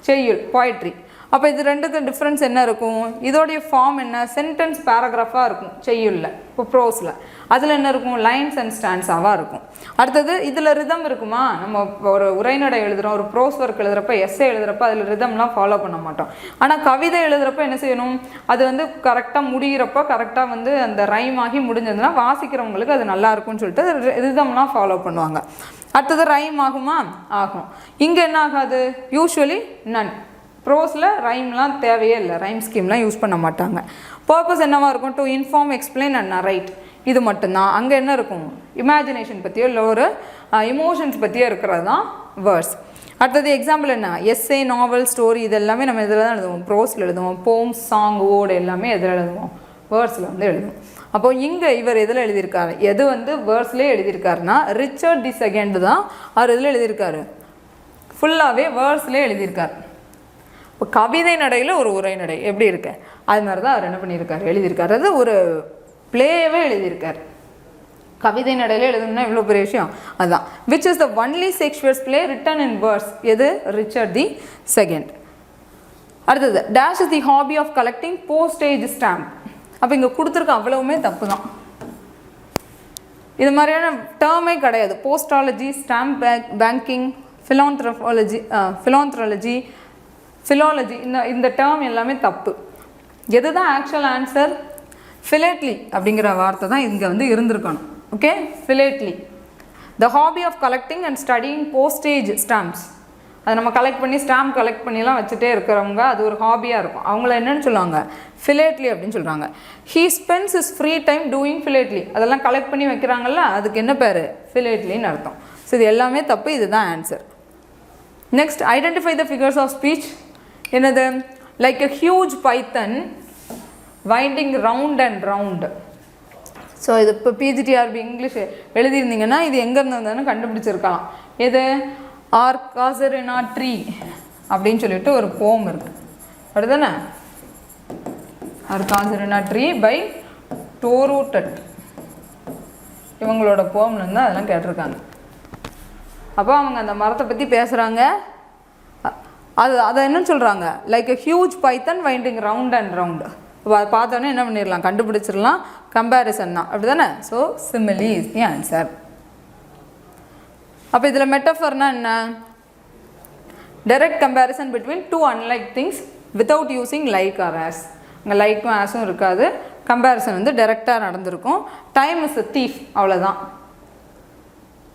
செய்யுள், போய்ட்ரி. அப்போ இது ரெண்டுக்கு டிஃப்ரென்ஸ் என்ன இருக்கும்? இதோடைய ஃபார்ம் என்ன? சென்டென்ஸ் பேராகிராஃபாக இருக்கும் செய்யுளில். இப்போ ப்ரோஸில் அதில் என்ன இருக்கும்? லைன்ஸ் அண்ட் ஸ்டான்ஸாவாக இருக்கும். அடுத்தது இதில் ரிதம் இருக்குமா? நம்ம ஒரு உரைநடை எழுதுகிறோம், ஒரு ப்ரோஸ் ஒர்க் எழுதுகிறப்ப, எஸ்ஸே எழுதுகிறப்ப அதில் ரிதம்லாம் ஃபாலோ பண்ண மாட்டோம். ஆனால் கவிதை எழுதுகிறப்ப என்ன செய்யணும்? அது வந்து கரெக்டாக முடிகிறப்ப கரெக்டாக வந்து அந்த ரைம் ஆகி முடிஞ்சதுன்னா வாசிக்கிறவங்களுக்கு அது நல்லா இருக்கும்னு சொல்லிட்டு ரிதம்லாம் ஃபாலோ பண்ணுவாங்க. அடுத்தது ரைம் ஆகுமா? ஆகும். இங்கே என்ன ஆகாது? யூஸ்வலி நன். ப்ரோஸில் ரைம்லாம் தேவையே இல்லை, ரைம் ஸ்கீம்லாம் யூஸ் பண்ண மாட்டாங்க. பர்பஸ் என்னவாக இருக்கும்? டு இன்ஃபார்ம், எக்ஸ்பிளைன் அண்ட் நரைட் இது மட்டும்தான். அங்கே என்ன இருக்கும்? இமேஜினேஷன் பற்றியோ இல்லை ஒரு இமோஷன்ஸ் பற்றியோ இருக்கிறது தான் வேர்ஸ். அடுத்தது எக்ஸாம்பிள் என்ன? எஸ்ஸே, நாவல், ஸ்டோரி இது எல்லாமே நம்ம இதில் தான் எழுதுவோம். ப்ரோஸில் எழுதுவோம். போம்ஸ், சாங், ஓடு எல்லாமே எதில் எழுதுவோம்? வேர்ஸில் வந்து எழுதுவோம். அப்போது இங்கே இவர் எதில் எழுதியிருக்காரு? எது வந்து வேர்ஸ்லேயே எழுதியிருக்காருன்னா ரிச்சர்ட் தி செகண்ட் தான் அவர் இதில் எழுதியிருக்காரு. ஃபுல்லாகவே வேர்ஸ்லேயே எழுதியிருக்காரு. இப்போ கவிதை நடையில் ஒரு உரைநடை எப்படி இருக்கு அது மாதிரி தான் அவர் என்ன பண்ணியிருக்காரு? எழுதியிருக்காரு. அது ஒரு பிளேயவே எழுதியிருக்கார். கவிதை நடையில் எழுதணும்னா இவ்வளோ பெரிய விஷயம். அதுதான் which is the only Shakespeare's play written in verse. எது? Richard the second. அடுத்தது dash is the hobby of collecting postage stamp. அப்போ இங்கே கொடுத்துருக்க அவ்வளவுமே தப்பு தான். இது மாதிரியான டேர்மே கிடையாது. போஸ்டாலஜி, ஸ்டாம்ப் பேங்கிங், ஃபிலாந்த்ராலஜி, ஃபிலாலஜி இந்த டேர்ம் எல்லாமே தப்பு. எது தான் ஆக்சுவல் ஆன்சர்? ஃபிலேட்லி அப்படிங்கிற வார்த்தை தான் இங்கே வந்து இருந்திருக்கணும். Okay, philately. The hobby of collecting and studying postage stamps. அதை நம்ம கலெக்ட் பண்ணி ஸ்டாம்ப் கலெக்ட் பண்ணிலாம் வச்சுட்டே இருக்கிறவங்க அது ஒரு ஹாபியாக இருக்கும். அவங்கள என்னென்னு சொல்லுவாங்க? ஃபிலேட்லி அப்படின்னு சொல்கிறாங்க. He spends is free time doing philately. அதெல்லாம் கலெக்ட் பண்ணி வைக்கிறாங்கல்ல, அதுக்கு என்ன பேர்? ஃபிலேட்லின்னு அர்த்தம். ஸோ இது எல்லாமே தப்பு. இதுதான் answer. Next identify the figures of speech. என்னது? Like a huge python winding round and round. So இது இப்போ பிஜிடிஆர்பி இங்கிலீஷ் எழுதியிருந்தீங்கன்னா இது எங்கேருந்து வந்ததுன்னு கண்டுபிடிச்சிருக்கலாம். எது? ஆர்காசரினா ட்ரீ அப்படின்னு சொல்லிட்டு ஒரு போம் இருக்குது. அப்படிதானே? ஆர்காசரினா ட்ரீ பை டோரூட்டட். இவங்களோட போம்லேருந்து அதெல்லாம் கேட்டிருக்காங்க. அப்போ அவங்க அந்த மரத்தை பற்றி பேசுகிறாங்க. அதை என்னன்னு சொல்கிறாங்க? Like a huge python winding round and round. இப்போ அதை பார்த்தோன்னே என்ன பண்ணிடலாம்? கண்டுபிடிச்சிடலாம். கம்பேரிசன் தான். அப்படி தானே? So simile is the answer. அப்போ இதில் மெட்டஃபர்னா என்ன? Direct comparison between two unlike things without using like or as. அங்கே லைக்கும் ஆஸும் இருக்காது. கம்பேரிசன் வந்து டைரெக்டாக நடந்திருக்கும். டைம் இஸ் அ தீஃப், அவ்வளோதான்.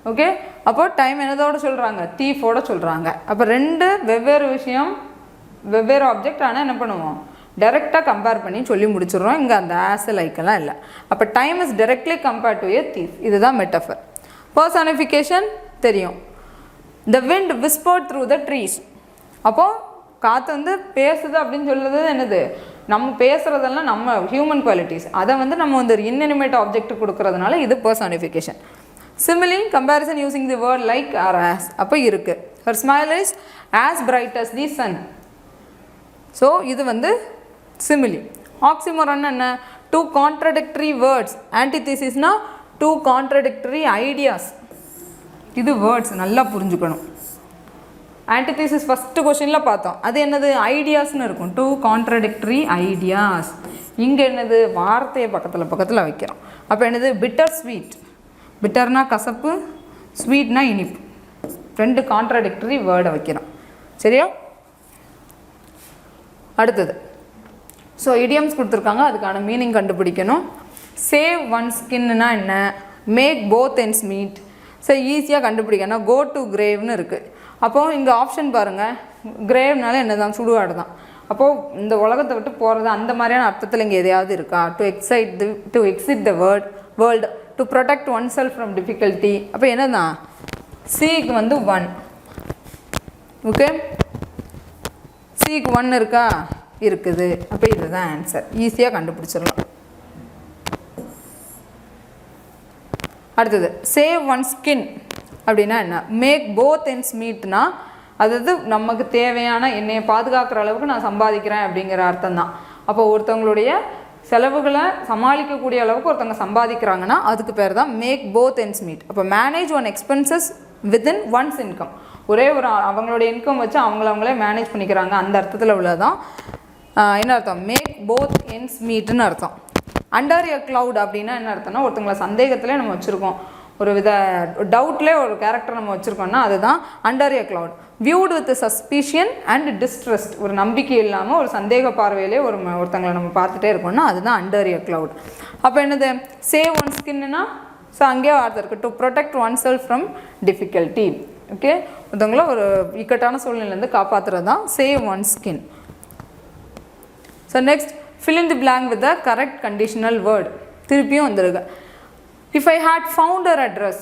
ஓகே, அப்போ டைம் என்னதோடு சொல்கிறாங்க? தீஃபோட சொல்கிறாங்க. அப்போ ரெண்டு வெவ்வேறு விஷயம், வெவ்வேறு ஆப்ஜெக்ட். ஆனால் என்ன பண்ணுவோம்? டைரெக்டாக கம்பேர் பண்ணி சொல்லி முடிச்சிடுறோம். இங்கே அந்த ஆஸ் லைக்கெல்லாம் இல்லை. அப்போ time is directly compared to A thief. இதுதான் மெட்டஃபர். பர்சானிஃபிகேஷன் தெரியும். The wind whispered through the trees. அப்போது காற்று வந்து பேசுது அப்படின்னு சொல்லுறது என்னது? நம்ம பேசுகிறதெல்லாம் நம்ம ஹியூமன் குவாலிட்டிஸ். அதை வந்து நம்ம வந்து இன்அனிமேட் ஆப்ஜெக்ட் கொடுக்கறதுனால இது personification. Simile comparison using the word like or as. அப்போ இருக்குது. Her smile is as bright as the sun. So இது வந்து சிமிலி. ஆக்சிமோரான் என்ன? Two contradictory words. ஆன்டிதீசிஸ்னா டூ கான்ட்ரடிக்டரி ஐடியாஸ். இது வேர்ட்ஸ் நல்லா புரிஞ்சுக்கணும். ஆன்டிதீசிஸ் ஃபஸ்ட்டு கொஷினில் பார்த்தோம். அது என்னது? ஐடியாஸ்னு இருக்கும். Two contradictory ideas. இங்கே என்னது? வார்த்தையை பக்கத்தில் வைக்கிறோம். அப்போ என்னது? Bitter sweet. பிட்டர்னா கசப்பு, ஸ்வீட்னா இனிப்பு. ரெண்டு கான்ட்ராடிக்டரி வேர்டை வைக்கிறோம். சரியா? அடுத்தது ஸோ இடியம்ஸ் கொடுத்துருக்காங்க, அதுக்கான மீனிங் கண்டுபிடிக்கணும். சேவ் ஒன் ஸ்கின்னா என்ன, make both ends meet. So ஈஸியாக கண்டுபிடிக்கணும். கோ டு கிரேவ்னு இருக்குது. அப்போது இங்கே ஆப்ஷன் பாருங்கள், கிரேவ்னால என்ன தான், சுடுகாடு தான். அப்போது இந்த உலகத்தை விட்டு போகிறது அந்த மாதிரியான அர்த்தத்தில் இங்கே எதையாவது இருக்கா? To exit the world, to protect one self from difficulty. அப்போ என்ன தான், சிக்கு வந்து 1. ஓகே, சிக்கு 1 இருக்கா? இருக்குது. அப்போ இதுதான் ஆன்சர். ஈஸியாக கண்டுபிடிச்சிடலாம். அடுத்தது சேவ் ஒன் ஸ்கின் அப்படின்னா என்ன, மேக் போத் எண்ட்ஸ் மீட்னா அதாவது நமக்கு தேவையான என்னையை பாதுகாக்கிற அளவுக்கு நான் சம்பாதிக்கிறேன் அப்படிங்கிற அர்த்தம் தான். அப்போ ஒருத்தவங்களுடைய செலவுகளை சமாளிக்கக்கூடிய அளவுக்கு ஒருத்தவங்க சம்பாதிக்கிறாங்கன்னா அதுக்கு பேர் தான் மேக் போத் எண்ட்ஸ் மீட். அப்போ manage one expenses within once income. ஒரே ஒரு அவங்களுடைய இன்கம் வச்சு அவங்களே மேனேஜ் பண்ணிக்கிறாங்க, அந்த அர்த்தத்தில் உள்ளதான் என்ன அர்த்தம், மேக் போத் எண்ட்ஸ் மீட்னு அர்த்தம். அண்டர் எ க்ளவுட் அப்படின்னா என்ன அர்த்தம்னா, ஒருத்தவங்களை சந்தேகத்திலே நம்ம வச்சுருக்கோம், ஒரு வித டவுட்லேயே ஒரு கேரக்டர் நம்ம வச்சுருக்கோம்னா அதுதான் under a cloud. Viewed with suspicion and distrust, ஒரு நம்பிக்கை இல்லாமல் ஒரு சந்தேக பார்வையிலே ஒருத்தங்களை நம்ம பார்த்துட்டே இருக்கோம்னா அதுதான் அண்டர் எ க்ளவுட். அப்போ என்னது, சேவ் ஒன் ஸ்கின்னா, ஸோ அங்கேயே வார்த்தை இருக்குது, to protect one self from difficulty. Okay, ஒருத்தவங்கள ஒரு இக்கட்டான சூழ்நிலையிலேருந்து காப்பாற்றுறது தான் save one skin. So next fill in the blank with the correct conditional word. திருப்பியும் வந்துருங்க. If I had found her address,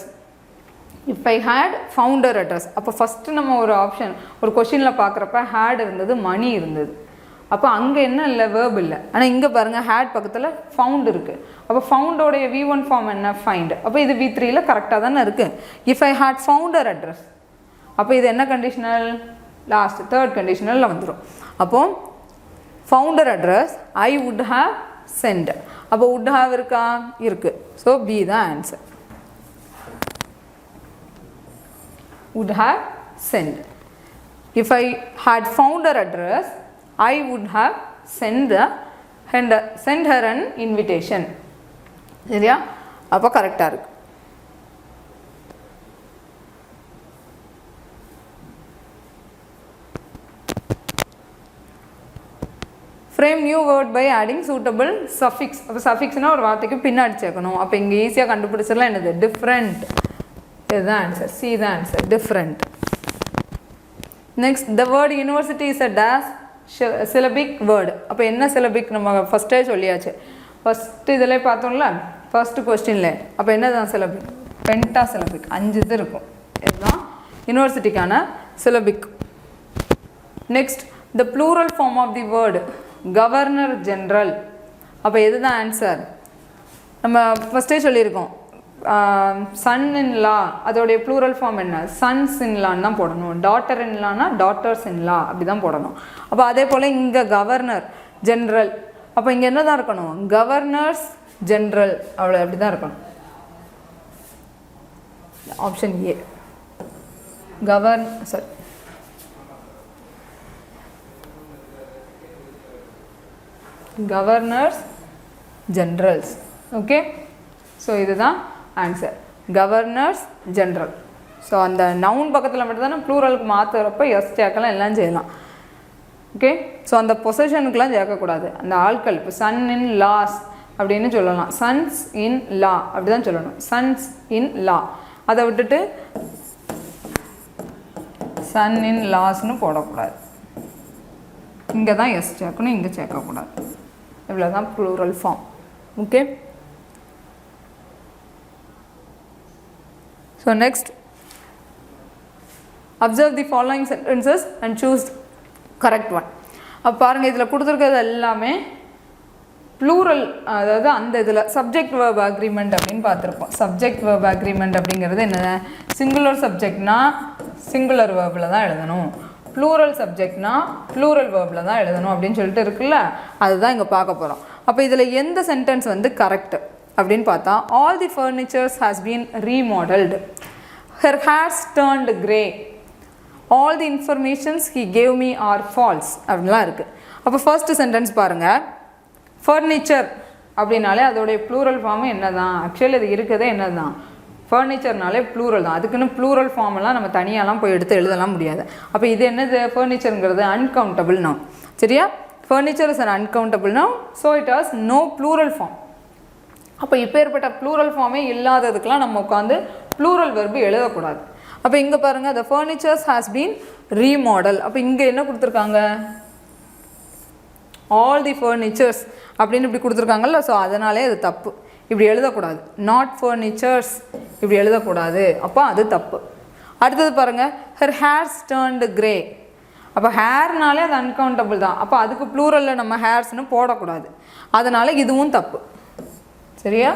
if I had found her address, அப்போ first நம்ம ஒரு ஆப்ஷன் ஒரு கொஷினில் பார்க்குறப்ப had இருந்தது, மணி இருந்தது. அப்போ அங்கே என்ன இல்லை, வேர்ப் இல்லை. ஆனால் இங்கே பாருங்கள் had பக்கத்தில் ஃபவுண்ட் இருக்குது. அப்போ ஃபவுண்டோடைய V1 ஃபார்ம் என்ன, ஃபைண்ட். அப்போ இது V3ல கரெக்டாக தானே இருக்குது. If I had found her address, அப்போ இது என்ன கண்டிஷனல், லாஸ்ட் தேர்ட் கண்டிஷனலில் வந்துடும். அப்போது found her address, I would have sent. அப்போ would have இருக்கா, இருக்குது. ஸோ B தான் answer. would have sent. If I had found her address, I would have sent her an invitation. சரியா? அப்போ கரெக்டாக இருக்கு. Frame new word by adding suitable suffix. அப்போ சஃபிக்ஸ்னால் ஒரு வார்த்தைக்கு பின்னாடி சேர்க்கணும். அப்போ இங்கே ஈஸியாக கண்டுபிடிச்சிடலாம். என்னது, டிஃப்ரெண்ட். இதுதான் ஆன்சர், சி தான் answer, different. Next, the word university is a days syllabic word. அப்போ என்ன சிலபிக் நம்ம ஃபஸ்ட்டே சொல்லியாச்சு. ஃபஸ்ட்டு இதில் பார்த்தோம்ல, ஃபஸ்ட்டு கொஸ்டினில். அப்போ என்ன தான் சிலபிக், பென்டா சிலபிக், 5 இது இருக்கும். இதுதான் யூனிவர்சிட்டிக்கான syllabic. Next, the plural form of the word governor general. அப்போ எதுதான் ஆன்சர், நம்ம ஃபஸ்ட்டே சொல்லியிருக்கோம். சன் இன் லா, அதோடைய ப்ளூரல் ஃபார்ம் என்ன, சன்ஸ் இன் லான்னு தான் போடணும். டாட்டர் இன் லானா டாட்டர்ஸ் இன் லா அப்படி தான் போடணும். அப்போ அதே போல் இங்கே கவர்னர் ஜென்ரல், அப்போ இங்கே என்ன தான் இருக்கணும், கவர்னர்ஸ் ஜென்ரல், அவ்வளோ அப்படி தான் இருக்கணும். Option A governors generals. Okay, so இதுதான் ஆன்சர், கவர்னர்ஸ் ஜென்ரல். ஸோ அந்த நவுன் பக்கத்தில் மட்டும் தானே ப்ளூரலுக்கு மாற்றுறப்ப எஸ் சேர்க்கலாம், எல்லாம் செய்யலாம். ஓகே, ஸோ அந்த பொசிஷனுக்குலாம் சேர்க்கக்கூடாது. அந்த ஆட்கள் இப்போ சன் இன் லாஸ் அப்படின்னு சொல்லலாம், சன்ஸ் இன் லா அப்படி தான் சொல்லணும், சன்ஸ் இன் லா. அதை விட்டுட்டு சன் இன் லாஸ்ன்னு போடக்கூடாது. இங்கே தான் எஸ் சேர்க்கணும், இங்கே சேர்க்கக்கூடாது. இவ்வளோ தான் plural form. Okay, so next, observe the following sentences and choose correct one. அப்போ பாருங்கள், இதில் கொடுத்துருக்கிறது எல்லாமே ப்ளூரல், அதாவது அந்த இதில் சப்ஜெக்ட் வேர்ப் அக்ரிமெண்ட் அப்படின்னு பார்த்துருப்போம். சப்ஜெக்ட் வேர்ப் அக்ரிமெண்ட் அப்படிங்கிறது என்ன, சிங்குலர் சப்ஜெக்ட்னா சிங்குலர் வேர்பில் தான் எழுதணும், ப்ளூரல் சப்ஜெக்ட்னா ப்ளூரல் வேர்பில் தான் எழுதணும் அப்படின்னு சொல்லிட்டு இருக்குல்ல, அதுதான் இங்கே பார்க்க போகிறோம். அப்போ இதில் எந்த சென்டென்ஸ் வந்து கரெக்ட் அப்படின்னு பார்த்தா, all the furnitures has been remodelled, her hairs turned grey, all the informations he gave me are false அப்படின்லாம் இருக்குது. அப்போ ஃபர்ஸ்ட் சென்டென்ஸ் பாருங்கள், ஃபர்னிச்சர் அப்படின்னாலே அதோடைய ப்ளூரல் ஃபார்மு என்ன தான், ஆக்சுவலி அது இருக்கிறதே என்ன தான், ஃபர்னிச்சர்னாலே ப்ளூரல் தான். அதுக்குன்னு ப்ளூரல் ஃபார்மெல்லாம் நம்ம தனியாலாம் போய் எடுத்து எழுதலாம் முடியாது. அப்போ இது என்னது? ஃபர்னிச்சருங்கிறது அன்கவுண்டபிள் நவுன். சரியா? Furniture is an uncountable noun, so it has no plural form. அப்போ இப்போ ஏற்பட்ட ப்ளூரல் ஃபார்மே இல்லாததுக்கெலாம் நம்ம உட்காந்து ப்ளூரல் வெர்பு எழுதக்கூடாது. அப்போ இங்கே பாருங்கள், the furnitures has been remodel. அப்போ இங்கே என்ன கொடுத்துருக்காங்க? all the furnitures அப்படின்னு இப்படி கொடுத்துருக்காங்கல்ல, ஸோ அதனாலே அது தப்பு. இப்படி எழுதக்கூடாது. not furnitures இப்படி எழுதக்கூடாது. அப்போ அது தப்பு. அடுத்தது பாருங்கள், her hairs turned grey. அப்போ ஹேர்னாலே அது அன்கவுண்டபிள் தான். அப்போ அதுக்கு ப்ளூரலில் நம்ம ஹேர்ஸ்னு போடக்கூடாது. அதனால் இதுவும் தப்பு. சரியா?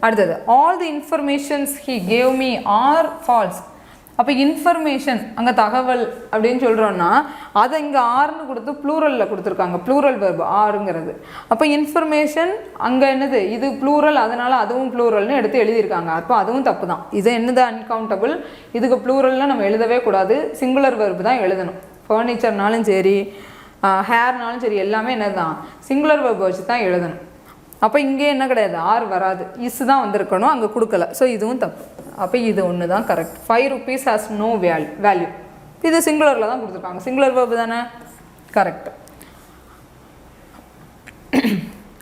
அடுத்தது, all the informations he gave me are false. அப்போ இன்ஃபர்மேஷன் அங்கே தகவல் அப்படின்னு சொல்கிறோன்னா அதை இங்கே ஆறுன்னு கொடுத்து ப்ளூரலில் கொடுத்துருக்காங்க. ப்ளூரல் வெர்பு ஆறுங்கிறது. அப்போ இன்ஃபர்மேஷன் அங்கே என்னது? இது ப்ளூரல், அதனால் அதுவும் ப்ளூரல்னு எடுத்து எழுதியிருக்காங்க. அப்போ அதுவும் தப்பு தான். இது என்னது? அன்கவுண்டபிள். இதுக்கு ப்ளூரல்னால் நம்ம எழுதவே கூடாது. சிங்குலர் வெர்பு தான் எழுதணும். ஃபர்னிச்சர்னாலும் சரி, ஹேர்னாலும் சரி, எல்லாமே என்னது தான்? சிங்குலர் வெர்பு வச்சு தான் எழுதணும். அப்போ இங்கே என்ன கிடையாது? ஆர் வராது. இஸ் தான் வந்திருக்கணும், அங்கே கொடுக்கல. ஸோ இதுவும் தப்பு. அப்போ இது ஒன்று தான் correct. 5 rupees has no value. இது சிங்குலரில் தான் கொடுத்துருக்காங்க. சிங்குலர் வெர்பு தானே? கரெக்ட்.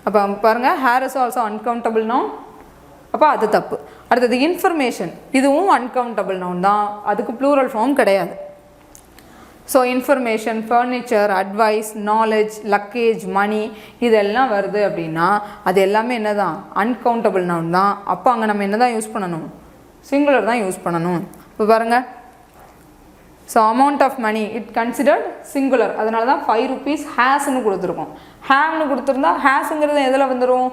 அப்போ பாருங்கள், hair is also uncountable noun. அப்போ அது தப்பு. அடுத்தது இன்ஃபர்மேஷன், இதுவும் அன்கவுண்டபிள் நவுன் தான். அதுக்கு ப்ளூரல் ஃபார்ம் கிடையாது. So information, furniture, advice, knowledge, luggage, money இதெல்லாம் வருது அப்படின்னா அது எல்லாமே என்ன தான்? அன்கவுண்டபிள் நவுன் தான். அப்போ அங்கே நம்ம என்ன தான் யூஸ் பண்ணணும்? சிங்குலர் தான் யூஸ் பண்ணணும். இப்போ பாருங்கள், so amount of money it considered singular. அதனால தான் 5 rupees ஹேஸ்ன்னு கொடுத்துருக்கோம். ஹேவ்னு கொடுத்துருந்தா ஹேஸுங்கிறது எதில் வந்துடும்?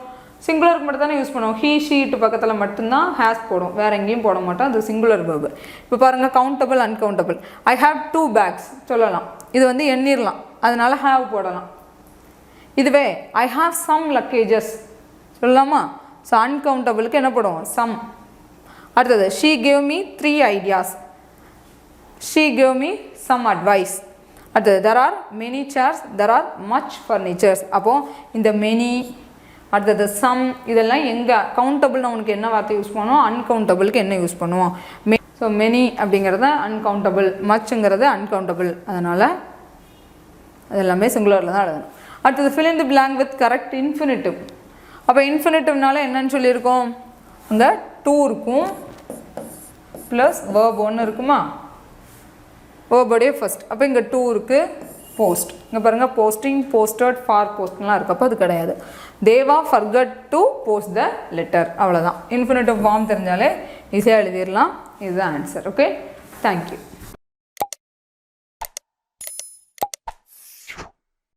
சிங்குலருக்கு மட்டும் தானே யூஸ் பண்ணுவோம். ஹீ ஷீட்டு பக்கத்தில் மட்டும்தான் ஹேஸ் போடும், வேறு எங்கேயும் போட மாட்டோம். அது சிங்குலர் வெர்பு. இப்போ பாருங்கள், countable, uncountable. I have 2 bags சொல்லலாம். இது வந்து எண்ணிடலாம், அதனால ஹேவ் போடலாம். இதுவே ஐ ஹாவ் சம் லக்கேஜஸ் சொல்லலாமா? ஸோ அன்கவுண்டபிளுக்கு என்ன போடுவோம்? சம். அடுத்தது, she gave me 3 ideas. She gave me some advice. அடுத்தது, there are many chairs, there are much furnitures. அப்போது இந்த மெனி, அடுத்தது சம், இதெல்லாம் எங்கே கவுண்டபிள் நவுனுக்கு என்ன வார்த்தை யூஸ் பண்ணுவோம்? அன்கவுண்டபிளுக்கு என்ன யூஸ் பண்ணுவோம்? ஸோ மெனி அப்படிங்கிறத அன்கவுண்டபிள், மச்ங்கிறது அன்கவுண்டபிள். அதனால் அது எல்லாமே சிங்குலரில் தான் எழுதணும். அடுத்தது, fill in the blank with correct infinitive. அப்போ இன்ஃபினிட்டிவ்னால என்னன்னு சொல்லியிருக்கோம்? அங்கே 2 இருக்கும் ப்ளஸ் verb 1 இருக்குமா? வேர்போடைய ஃபர்ஸ்ட். அப்போ இங்கே 2 இருக்குது. போஸ்ட், இங்கே பாருங்கள், போஸ்டிங், போஸ்டட், ஃபார் போஸ்ட்லாம் இருக்குது. அப்போ அது கிடையாது. Deva forgot to post the letter. அவ்வளோதான். இன்ஃபினிட்டிவ் ஃபார்ம் தெரிஞ்சாலே ஈஸியாக எழுதிடலாம். இதுதான் ஆன்சர். Okay, thank you.